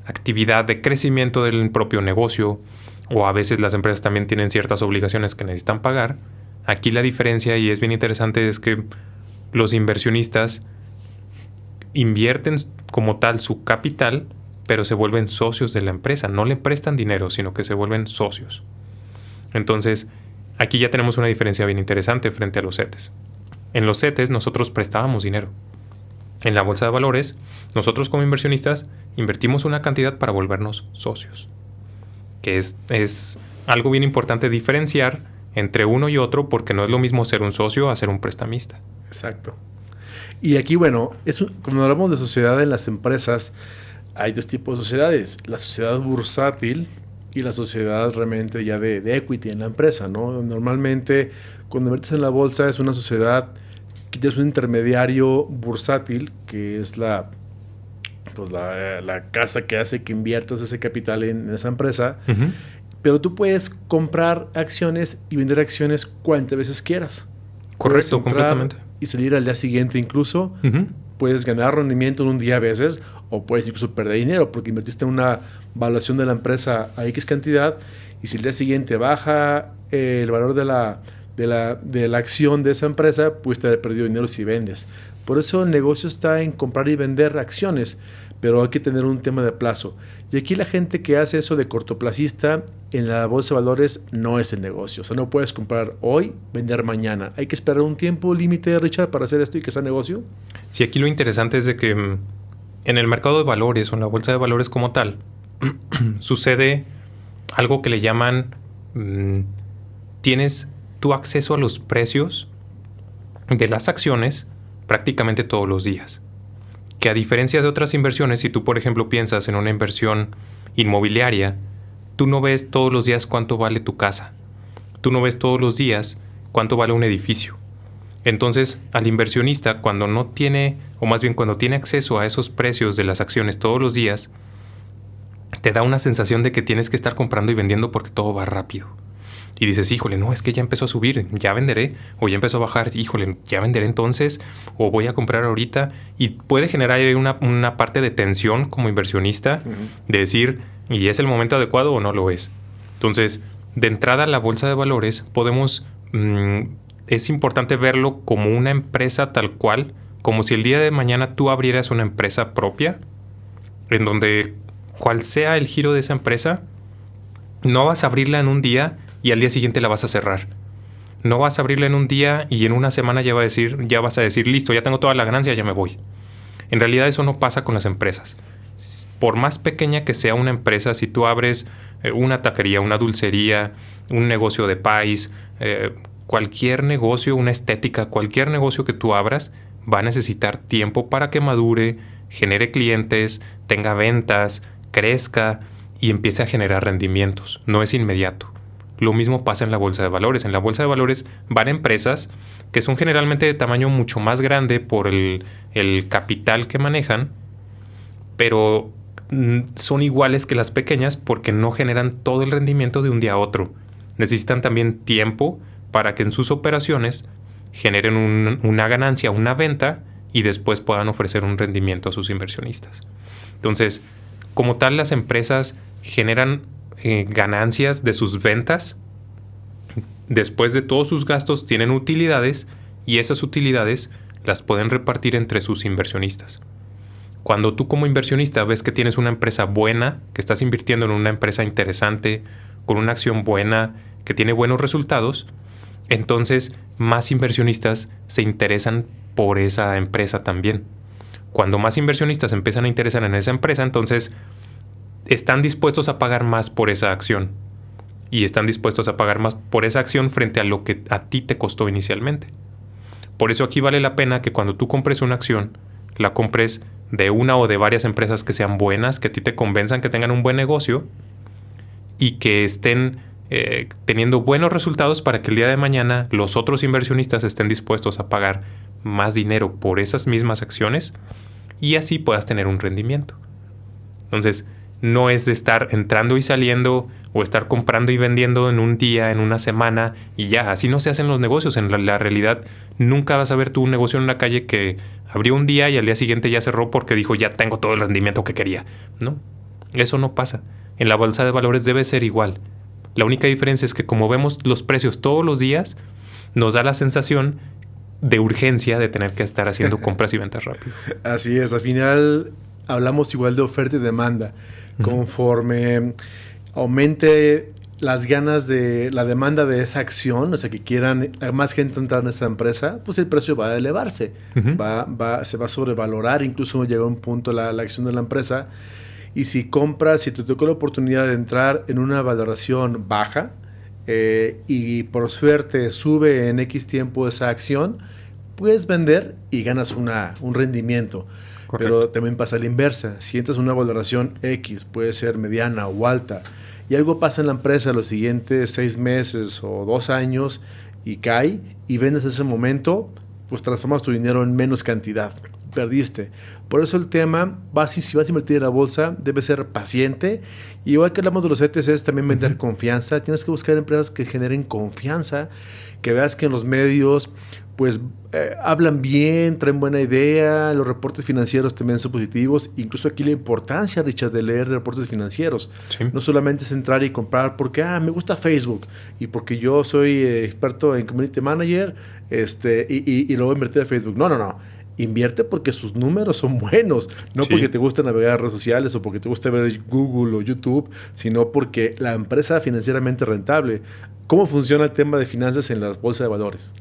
actividad de crecimiento del propio negocio, o a veces las empresas también tienen ciertas obligaciones que necesitan pagar. Aquí la diferencia, y es bien interesante, es que los inversionistas invierten como tal su capital, pero se vuelven socios de la empresa. No le prestan dinero, sino que se vuelven socios. Entonces, aquí ya tenemos una diferencia bien interesante frente a los CETES. En los CETES nosotros prestábamos dinero. En la bolsa de valores, nosotros como inversionistas invertimos una cantidad para volvernos socios. Que es algo bien importante diferenciar entre uno y otro, porque no es lo mismo ser un socio a ser un prestamista. Exacto. Y aquí, bueno, cuando hablamos de sociedad en las empresas, hay dos tipos de sociedades. La sociedad bursátil y la sociedad realmente ya de equity en la empresa, ¿no? Normalmente, cuando inviertes en la bolsa, es una sociedad que ya es un intermediario bursátil, que es la casa que hace que inviertas ese capital en esa empresa. Uh-huh. Pero tú puedes comprar acciones y vender acciones cuantas veces quieras. Correcto, completamente. Y salir al día siguiente incluso. Uh-huh. Puedes ganar rendimiento en un día a veces, o puedes incluso perder dinero porque invertiste en una valuación de la empresa a X cantidad, y si el día siguiente baja el valor de la acción de esa empresa, puedes haber perdido dinero si vendes. Por eso el negocio está en comprar y vender acciones, pero hay que tener un tema de plazo. Y aquí la gente que hace eso de cortoplacista en la bolsa de valores no es el negocio. O sea, no puedes comprar hoy, vender mañana. Hay que esperar un tiempo límite, Richard, para hacer esto y que sea negocio. Sí, aquí lo interesante es de que en el mercado de valores o en la bolsa de valores como tal, sucede algo que le llaman, tienes tu acceso a los precios de las acciones prácticamente todos los días. Que a diferencia de otras inversiones, si tú, por ejemplo, piensas en una inversión inmobiliaria, tú no ves todos los días cuánto vale tu casa. Tú no ves todos los días cuánto vale un edificio. Entonces, al inversionista, cuando no tiene, o más bien cuando tiene acceso a esos precios de las acciones todos los días, te da una sensación de que tienes que estar comprando y vendiendo porque todo va rápido. Y dices, híjole, no, es que ya empezó a subir, ya venderé, o ya empezó a bajar, híjole, ya venderé entonces, o voy a comprar ahorita. Y puede generar una parte de tensión como inversionista, de decir, ¿y es el momento adecuado o no lo es? Entonces, de entrada, la bolsa de valores podemos, es importante verlo como una empresa tal cual, como si el día de mañana tú abrieras una empresa propia, en donde cual sea el giro de esa empresa, no vas a abrirla en un día y al día siguiente la vas a cerrar. No vas a abrirla en un día y en una semana ya vas a decir, listo, ya tengo toda la ganancia, ya me voy. En realidad eso no pasa con las empresas. Por más pequeña que sea una empresa, si tú abres una taquería, una dulcería, un negocio de país, cualquier negocio, una estética, cualquier negocio que tú abras, va a necesitar tiempo para que madure, genere clientes, tenga ventas, crezca y empiece a generar rendimientos. No es inmediato. Lo mismo pasa en la bolsa de valores. En la bolsa de valores van empresas que son generalmente de tamaño mucho más grande por el capital que manejan, pero son iguales que las pequeñas porque no generan todo el rendimiento de un día a otro. Necesitan también tiempo para que en sus operaciones generen una ganancia, una venta, y después puedan ofrecer un rendimiento a sus inversionistas. Entonces, como tal, las empresas generan ganancias de sus ventas. Después de todos sus gastos tienen utilidades, y esas utilidades las pueden repartir entre sus inversionistas. Cuando tú como inversionista ves que tienes una empresa buena, que estás invirtiendo en una empresa interesante, con una acción buena, que tiene buenos resultados, entonces más inversionistas se interesan por esa empresa también. Cuando más inversionistas empiezan a interesar en esa empresa, entonces están dispuestos a pagar más por esa acción. Y están dispuestos a pagar más por esa acción frente a lo que a ti te costó inicialmente. Por eso aquí vale la pena que cuando tú compres una acción, la compres de una o de varias empresas que sean buenas, que a ti te convenzan que tengan un buen negocio y que estén teniendo buenos resultados para que el día de mañana los otros inversionistas estén dispuestos a pagar más dinero por esas mismas acciones y así puedas tener un rendimiento. Entonces, no es de estar entrando y saliendo o estar comprando y vendiendo en un día, en una semana y ya. Así no se hacen los negocios. En la realidad, nunca vas a ver tú un negocio en una calle que abrió un día y al día siguiente ya cerró porque dijo ya tengo todo el rendimiento que quería. No, eso no pasa. En la bolsa de valores debe ser igual. La única diferencia es que como vemos los precios todos los días, nos da la sensación de urgencia de tener que estar haciendo compras y ventas rápido. Así es, al final hablamos igual de oferta y demanda. Conforme aumente las ganas de la demanda de esa acción, o sea, que quieran más gente entrar en esa empresa, pues el precio va a elevarse, se va a sobrevalorar, incluso llega a un punto la acción de la empresa. Y si te tocó la oportunidad de entrar en una valoración baja y por suerte sube en X tiempo esa acción, puedes vender y ganas un rendimiento. Correcto. Pero también pasa la inversa. Si entras en una valoración X, puede ser mediana o alta, y algo pasa en la empresa los siguientes 6 meses o 2 años y cae y vendes ese momento, pues transformas tu dinero en menos cantidad. Perdiste. Por eso el tema, si vas a invertir en la bolsa, debes ser paciente. Y igual que hablamos de los ETCs, también vender confianza. Tienes que buscar empresas que generen confianza, que veas que en los medios pues hablan bien, traen buena idea, los reportes financieros también son positivos. Incluso aquí la importancia, Richard, de leer reportes financieros. Sí. No solamente es entrar y comprar porque me gusta Facebook y porque yo soy experto en Community Manager y lo voy a invertir en Facebook. No. Invierte porque sus números son buenos, no porque te gusta navegar en redes sociales o porque te gusta ver Google o YouTube, sino porque la empresa es financieramente rentable. ¿Cómo funciona el tema de finanzas en las bolsas de valores?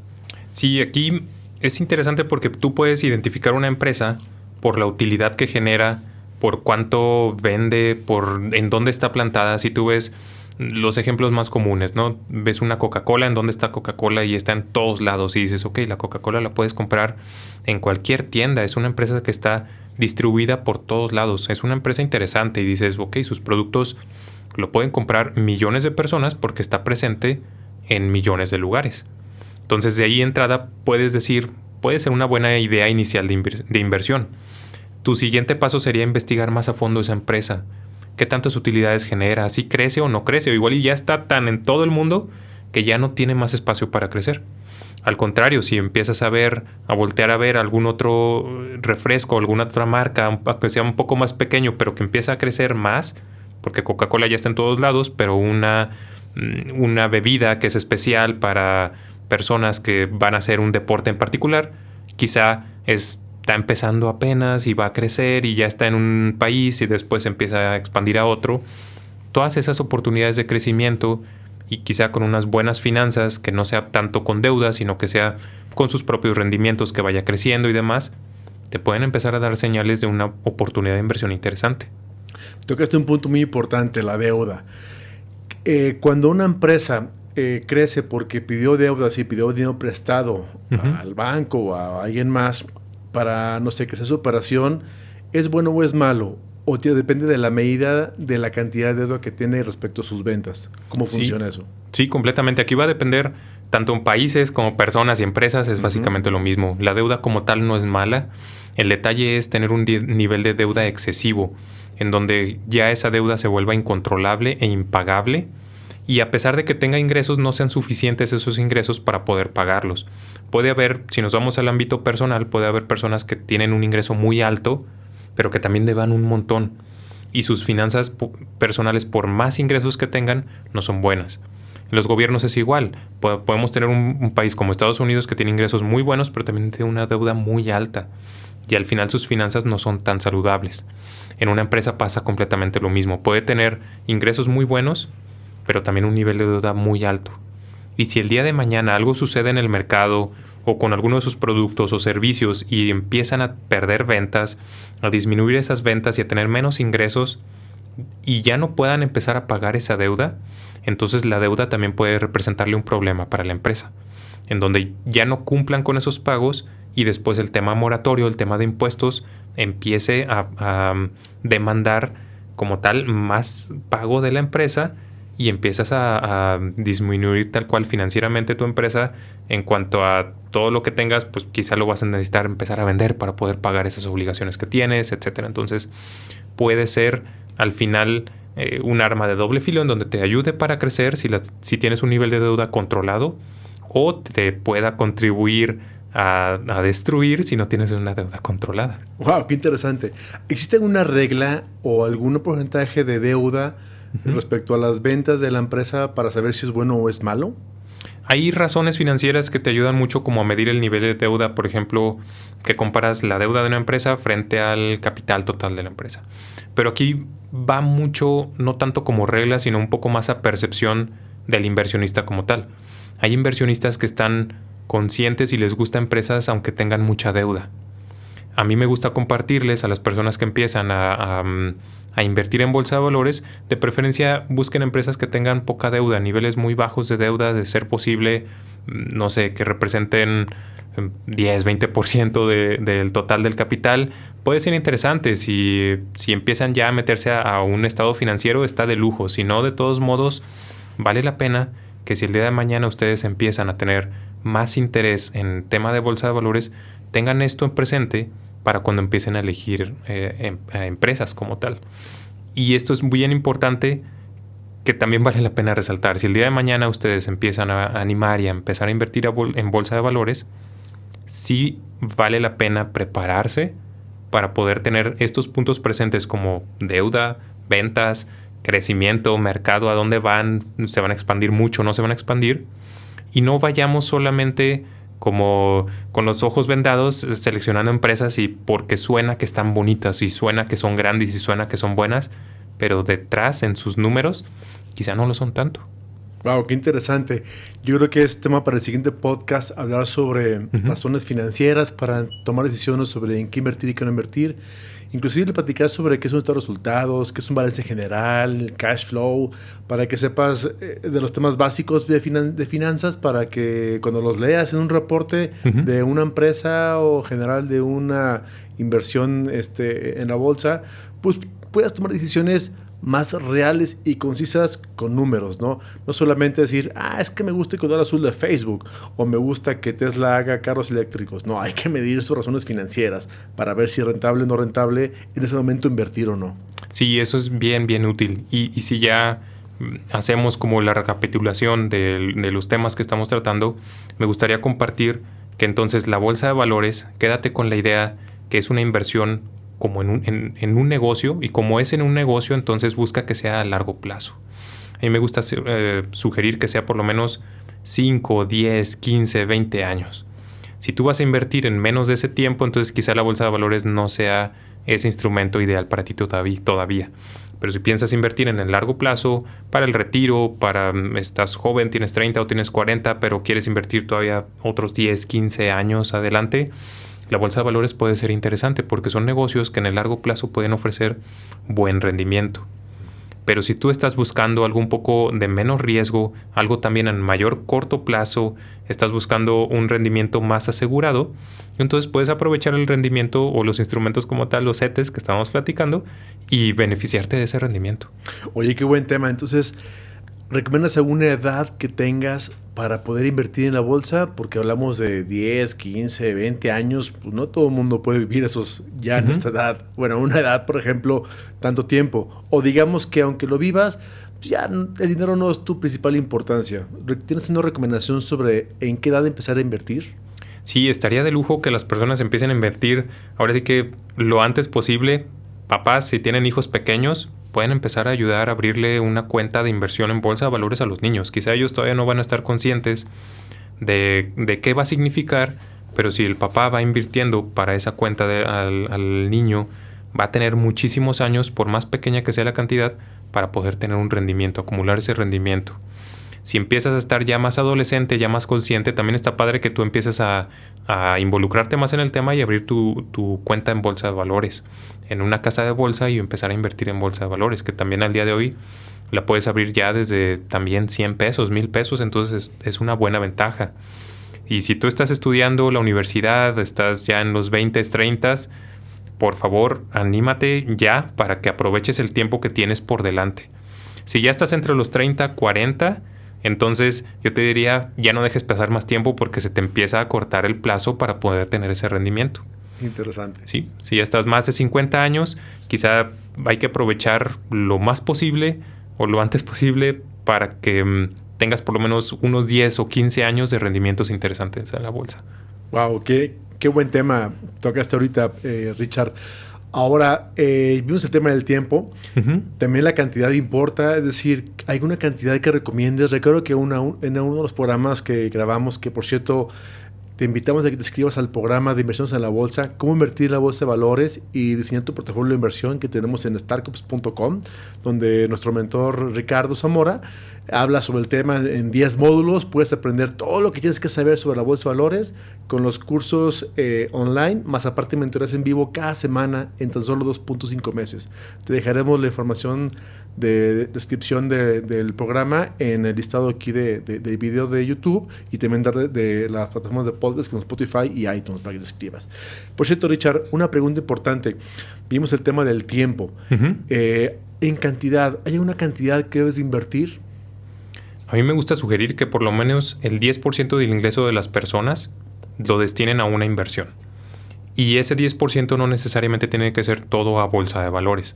Sí, aquí es interesante porque tú puedes identificar una empresa por la utilidad que genera, por cuánto vende, por en dónde está plantada. Si tú ves los ejemplos más comunes, ¿no? Ves una Coca-Cola, en dónde está Coca-Cola y está en todos lados y dices, ok, la Coca-Cola la puedes comprar en cualquier tienda. Es una empresa que está distribuida por todos lados. Es una empresa interesante y dices, ok, sus productos lo pueden comprar millones de personas porque está presente en millones de lugares. Entonces, de ahí entrada puedes decir, puede ser una buena idea inicial de inversión. Tu siguiente paso sería investigar más a fondo esa empresa. ¿Qué tantas utilidades genera? ¿Si crece o no crece? O igual y ya está tan en todo el mundo que ya no tiene más espacio para crecer. Al contrario, si empiezas a voltear a ver algún otro refresco, alguna otra marca, que sea un poco más pequeño, pero que empieza a crecer más, porque Coca-Cola ya está en todos lados, pero una bebida que es especial para personas que van a hacer un deporte en particular, quizá está empezando apenas y va a crecer y ya está en un país y después empieza a expandir a otro. Todas esas oportunidades de crecimiento y quizá con unas buenas finanzas, que no sea tanto con deudas, sino que sea con sus propios rendimientos, que vaya creciendo y demás, te pueden empezar a dar señales de una oportunidad de inversión interesante. Tocaste un punto muy importante, la deuda. Cuando una empresa crece porque pidió deudas y pidió dinero prestado al banco o a alguien más para, no sé, crecer su operación, ¿es bueno o es malo? ¿O depende de la medida de la cantidad de deuda que tiene respecto a sus ventas? ¿Cómo funciona eso? Sí, completamente. Aquí va a depender tanto en países como personas y empresas. Es básicamente lo mismo. La deuda como tal no es mala. El detalle es tener un nivel de deuda excesivo, en donde ya esa deuda se vuelva incontrolable e impagable. Y a pesar de que tenga ingresos, no sean suficientes esos ingresos para poder pagarlos. Puede haber, si nos vamos al ámbito personal, puede haber personas que tienen un ingreso muy alto, pero que también deban un montón. Y sus finanzas personales, por más ingresos que tengan, no son buenas. En los gobiernos es igual. Podemos tener un país como Estados Unidos que tiene ingresos muy buenos, pero también tiene una deuda muy alta. Y al final sus finanzas no son tan saludables. En una empresa pasa completamente lo mismo. Puede tener ingresos muy buenos, pero también un nivel de deuda muy alto. Y si el día de mañana algo sucede en el mercado o con alguno de sus productos o servicios y empiezan a perder ventas, a disminuir esas ventas y a tener menos ingresos y ya no puedan empezar a pagar esa deuda, entonces la deuda también puede representarle un problema para la empresa, en donde ya no cumplan con esos pagos y después el tema moratorio, el tema de impuestos, empiece a demandar como tal más pago de la empresa y empiezas a disminuir tal cual financieramente tu empresa en cuanto a todo lo que tengas, pues quizá lo vas a necesitar empezar a vender para poder pagar esas obligaciones que tienes, etcétera. Entonces puede ser al final un arma de doble filo en donde te ayude para crecer si tienes un nivel de deuda controlado, o te pueda contribuir a destruir si no tienes una deuda controlada. ¡Wow! ¡Qué interesante! ¿Existe alguna regla o algún porcentaje de deuda respecto a las ventas de la empresa para saber si es bueno o es malo? Hay razones financieras que te ayudan mucho como a medir el nivel de deuda. Por ejemplo, que comparas la deuda de una empresa frente al capital total de la empresa. Pero aquí va mucho, no tanto como regla, sino un poco más a percepción del inversionista como tal. Hay inversionistas que están conscientes y les gusta empresas aunque tengan mucha deuda. A mí me gusta compartirles a las personas que empiezan a invertir en bolsa de valores, de preferencia busquen empresas que tengan poca deuda, niveles muy bajos de deuda, de ser posible, no sé, que representen 10, 20% del total del capital. Puede ser interesante. Si empiezan ya a meterse a un estado financiero, está de lujo. Si no, de todos modos, vale la pena que si el día de mañana ustedes empiezan a tener más interés en tema de bolsa de valores, tengan esto en presente para cuando empiecen a elegir a empresas como tal. Y esto es bien importante, que también vale la pena resaltar. Si el día de mañana ustedes empiezan a animar y a empezar a invertir en bolsa de valores, sí vale la pena prepararse para poder tener estos puntos presentes como deuda, ventas, crecimiento, mercado, a dónde van, se van a expandir mucho, no se van a expandir. Y no vayamos solamente como con los ojos vendados seleccionando empresas y porque suena que están bonitas y suena que son grandes y suena que son buenas, pero detrás en sus números quizá no lo son tanto. Wow, qué interesante. Yo creo que es tema para el siguiente podcast, hablar sobre razones financieras para tomar decisiones sobre en qué invertir y qué no invertir. Inclusive platicar sobre qué son estos resultados, qué es un balance general, cash flow, para que sepas de los temas básicos de finanzas, para que cuando los leas en un reporte de una empresa o general de una inversión en la bolsa, pues puedas tomar decisiones más reales y concisas con números, ¿no? No solamente decir, es que me gusta el color azul de Facebook o me gusta que Tesla haga carros eléctricos. No, hay que medir sus razones financieras para ver si es rentable o no rentable en ese momento invertir o no. Sí, eso es bien, bien útil. Y si ya hacemos como la recapitulación de los temas que estamos tratando, me gustaría compartir que entonces la bolsa de valores, quédate con la idea que es una inversión como en un negocio, y como es en un negocio, entonces busca que sea a largo plazo. A mí me gusta sugerir que sea por lo menos 5, 10, 15, 20 años. Si tú vas a invertir en menos de ese tiempo, entonces quizá la bolsa de valores no sea ese instrumento ideal para ti todavía. Pero si piensas invertir en el largo plazo, para el retiro, estás joven, tienes 30 o tienes 40, pero quieres invertir todavía otros 10, 15 años adelante, la bolsa de valores puede ser interesante porque son negocios que en el largo plazo pueden ofrecer buen rendimiento. Pero si tú estás buscando algo un poco de menos riesgo, algo también en mayor corto plazo, estás buscando un rendimiento más asegurado, entonces puedes aprovechar el rendimiento o los instrumentos como tal, los CETES que estábamos platicando, y beneficiarte de ese rendimiento. Oye, qué buen tema. Entonces, ¿recomiendas alguna edad que tengas para poder invertir en la bolsa? Porque hablamos de 10, 15, 20 años. Pues no todo el mundo puede vivir esos ya en esta edad. Bueno, una edad, por ejemplo, tanto tiempo. O digamos que aunque lo vivas, ya el dinero no es tu principal importancia. ¿Tienes una recomendación sobre en qué edad empezar a invertir? Sí, estaría de lujo que las personas empiecen a invertir ahora sí que lo antes posible. Papás, si tienen hijos pequeños, pueden empezar a ayudar a abrirle una cuenta de inversión en bolsa de valores a los niños. Quizá ellos todavía no van a estar conscientes de qué va a significar, pero si el papá va invirtiendo para esa cuenta al niño, va a tener muchísimos años, por más pequeña que sea la cantidad, para poder tener un rendimiento, acumular ese rendimiento. Si empiezas a estar ya más adolescente, ya más consciente, también está padre que tú empieces a involucrarte más en el tema y abrir tu cuenta en bolsa de valores, en una casa de bolsa, y empezar a invertir en bolsa de valores, que también al día de hoy la puedes abrir ya desde también 100 pesos, 1000 pesos, entonces es una buena ventaja. Y si tú estás estudiando la universidad, estás ya en los 20, 30, por favor, anímate ya para que aproveches el tiempo que tienes por delante. Si ya estás entre los 30, 40, entonces yo te diría, ya no dejes pasar más tiempo porque se te empieza a cortar el plazo para poder tener ese rendimiento. Interesante. Sí, si ya estás más de 50 años, quizá hay que aprovechar lo más posible o lo antes posible para que tengas por lo menos unos 10 o 15 años de rendimientos interesantes en la bolsa. Wow, qué buen tema tocaste ahorita, Richard. Ahora, vimos el tema del tiempo. También la cantidad importa, es decir, ¿hay alguna cantidad que recomiendes? Recuerdo que en uno de los programas que grabamos, que por cierto, te invitamos a que te inscribas al programa de inversiones en la bolsa, cómo invertir en la bolsa de valores y diseñar tu portafolio de inversión que tenemos en startups.com, donde nuestro mentor Ricardo Zamora habla sobre el tema en 10 módulos. Puedes aprender todo lo que tienes que saber sobre la bolsa de valores con los cursos online, más aparte mentorías en vivo cada semana en tan solo 2.5 meses. Te dejaremos la información de descripción del programa en el listado aquí de video de YouTube y también de las plataformas de podcast como Spotify y iTunes para que te suscribas. Por cierto, Richard, una pregunta importante. Vimos el tema del tiempo. En cantidad, ¿hay una cantidad que debes de invertir? A mí me gusta sugerir que por lo menos el 10% del ingreso de las personas lo destinen a una inversión. Y ese 10% no necesariamente tiene que ser todo a bolsa de valores,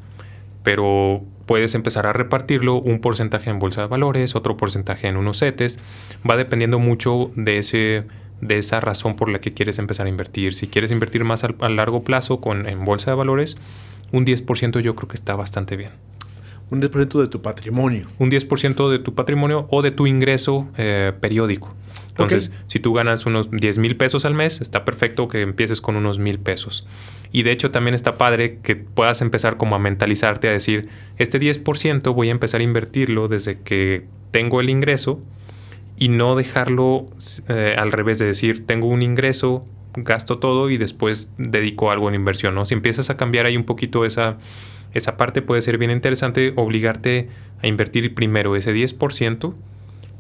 pero puedes empezar a repartirlo, un porcentaje en bolsa de valores, otro porcentaje en unos CETES. Va dependiendo mucho de esa razón por la que quieres empezar a invertir. Si quieres invertir más a largo plazo en bolsa de valores, un 10% yo creo que está bastante bien. Un 10% de tu patrimonio. Un 10% de tu patrimonio o de tu ingreso periódico. Entonces, si tú ganas unos 10,000 pesos al mes, está perfecto que empieces con unos 1,000 pesos. Y de hecho también está padre que puedas empezar como a mentalizarte a decir, este 10% voy a empezar a invertirlo desde que tengo el ingreso y no dejarlo al revés de decir, tengo un ingreso, gasto todo y después dedico algo en inversión, ¿no? Si empiezas a cambiar ahí un poquito esa parte, puede ser bien interesante obligarte a invertir primero ese 10%.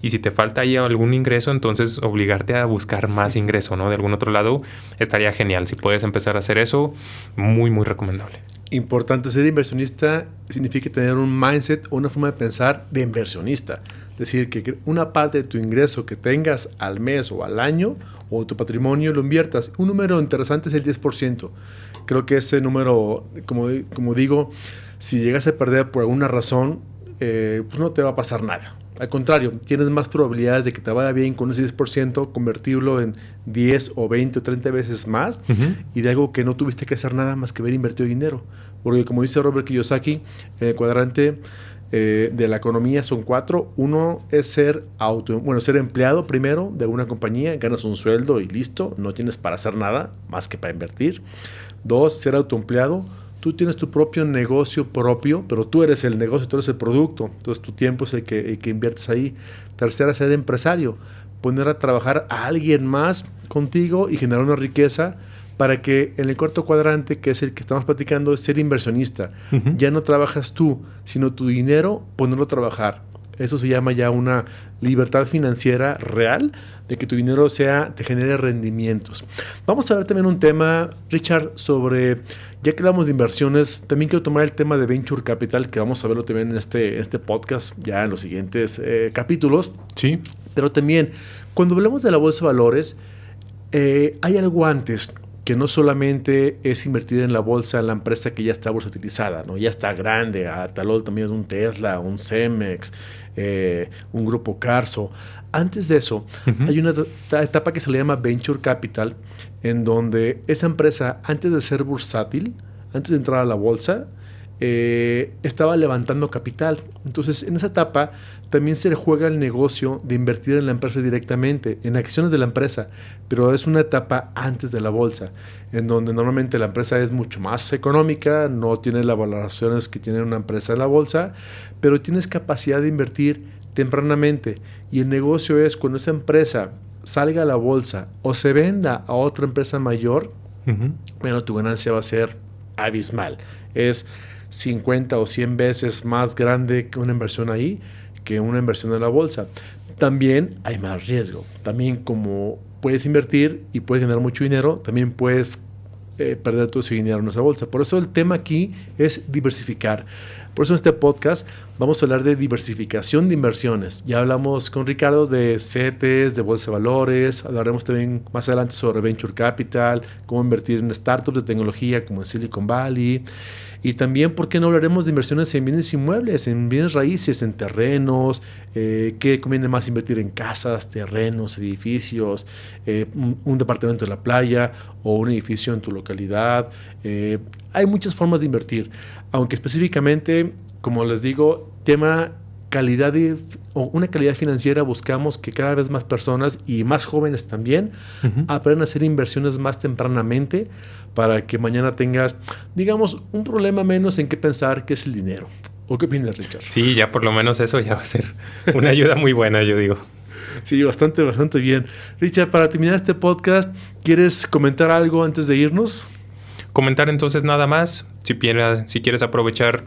Y si te falta ahí algún ingreso, entonces obligarte a buscar más ingreso, ¿no? De algún otro lado estaría genial. Si puedes empezar a hacer eso, muy, muy recomendable. Importante, ser inversionista significa tener un mindset o una forma de pensar de inversionista. Es decir, que una parte de tu ingreso que tengas al mes o al año o tu patrimonio lo inviertas. Un número interesante es el 10%. Creo que ese número, como digo, si llegas a perder por alguna razón, pues no te va a pasar nada. Al contrario, tienes más probabilidades de que te vaya bien con ese 10%, convertirlo en 10 o 20 o 30 veces más y de algo que no tuviste que hacer nada más que haber invertido dinero. Porque como dice Robert Kiyosaki, el cuadrante de la economía son 4. Uno es ser empleado primero de una compañía, ganas un sueldo y listo, no tienes para hacer nada más que para invertir. 2, ser autoempleado. Tú tienes tu propio negocio propio, pero tú eres el negocio, tú eres el producto. Entonces tu tiempo es el que inviertes ahí. Tercera, ser empresario. Poner a trabajar a alguien más contigo y generar una riqueza para que en el cuarto cuadrante, que es el que estamos platicando, es ser inversionista. Ya no trabajas tú, sino tu dinero, ponerlo a trabajar. Eso se llama ya una libertad financiera real, de que tu dinero te genere rendimientos. Vamos a ver también un tema, Richard, sobre, ya que hablamos de inversiones, también quiero tomar el tema de Venture Capital, que vamos a verlo también en este podcast, ya en los siguientes capítulos. Sí. Pero también, cuando hablamos de la bolsa de valores, hay algo antes, que no solamente es invertir en la bolsa, en la empresa que ya está bursatilizada, ¿no? Ya está grande, a tal también un Tesla, un Cemex, un Grupo Carso. Antes de eso, hay una etapa que se le llama Venture Capital, en donde esa empresa, antes de ser bursátil, antes de entrar a la bolsa, estaba levantando capital. Entonces, en esa etapa también se juega el negocio de invertir en la empresa directamente, en acciones de la empresa, pero es una etapa antes de la bolsa, en donde normalmente la empresa es mucho más económica, no tiene las valoraciones que tiene una empresa en la bolsa, pero tienes capacidad de invertir tempranamente. Y el negocio es cuando esa empresa salga a la bolsa o se venda a otra empresa mayor, bueno, tu ganancia va a ser abismal. Es 50 o 100 veces más grande que una inversión ahí, que una inversión en la bolsa. También hay más riesgo. También como puedes invertir y puedes ganar mucho dinero, también puedes perder todo ese dinero en esa bolsa. Por eso el tema aquí es diversificar. Por eso en este podcast vamos a hablar de diversificación de inversiones. Ya hablamos con Ricardo de CETES, de bolsa de valores. Hablaremos también más adelante sobre Venture Capital, cómo invertir en startups de tecnología como en Silicon Valley. Y también, ¿por qué no hablaremos de inversiones en bienes inmuebles, en bienes raíces, en terrenos? ¿Qué conviene más invertir en casas, terrenos, edificios, un departamento en la playa o un edificio en tu localidad? Hay muchas formas de invertir, aunque específicamente, como les digo, tema calidad o una calidad financiera, buscamos que cada vez más personas y más jóvenes también aprendan a hacer inversiones más tempranamente para que mañana tengas, digamos, un problema menos en qué pensar, que es el dinero. ¿O qué opinas, Richard? Sí, ya por lo menos eso ya va a ser una ayuda muy buena, yo digo. Sí, bastante bien. Richard, para terminar este podcast, ¿quieres comentar algo antes de irnos? Comentar entonces nada más. Si quieres aprovechar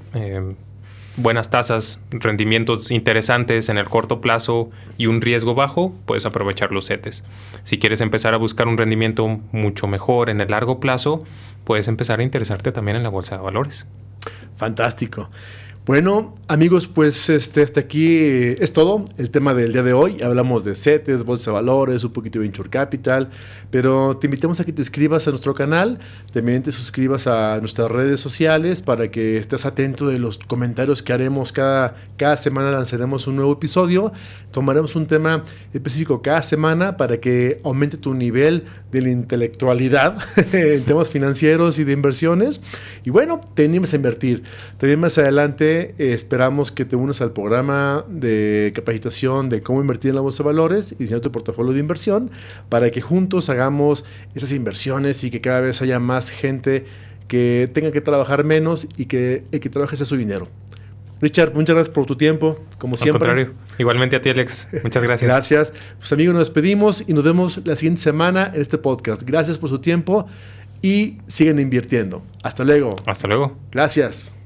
buenas tasas, rendimientos interesantes en el corto plazo y un riesgo bajo, puedes aprovechar los CETES. Si quieres empezar a buscar un rendimiento mucho mejor en el largo plazo, puedes empezar a interesarte también en la bolsa de valores. Fantástico. Bueno, amigos, pues hasta aquí es todo el tema del día de hoy. Hablamos de CETES, bolsa de valores, un poquito de Venture Capital, pero te invitamos a que te inscribas a nuestro canal, también te suscribas a nuestras redes sociales para que estés atento de los comentarios que haremos cada semana. Lanzaremos un nuevo episodio, tomaremos un tema específico cada semana para que aumente tu nivel de la intelectualidad en temas financieros y de inversiones. Y bueno, te animes a invertir. También más adelante esperamos que te unas al programa de capacitación de cómo invertir en la bolsa de valores y diseñar tu portafolio de inversión para que juntos hagamos esas inversiones y que cada vez haya más gente que tenga que trabajar menos y que el que trabaje sea su dinero. Richard, muchas gracias por tu tiempo, como siempre. Al contrario, igualmente a ti, Alex. Muchas gracias. Gracias. Pues amigos, nos despedimos y nos vemos la siguiente semana en este podcast. Gracias por su tiempo y siguen invirtiendo. Hasta luego. Hasta luego. Gracias.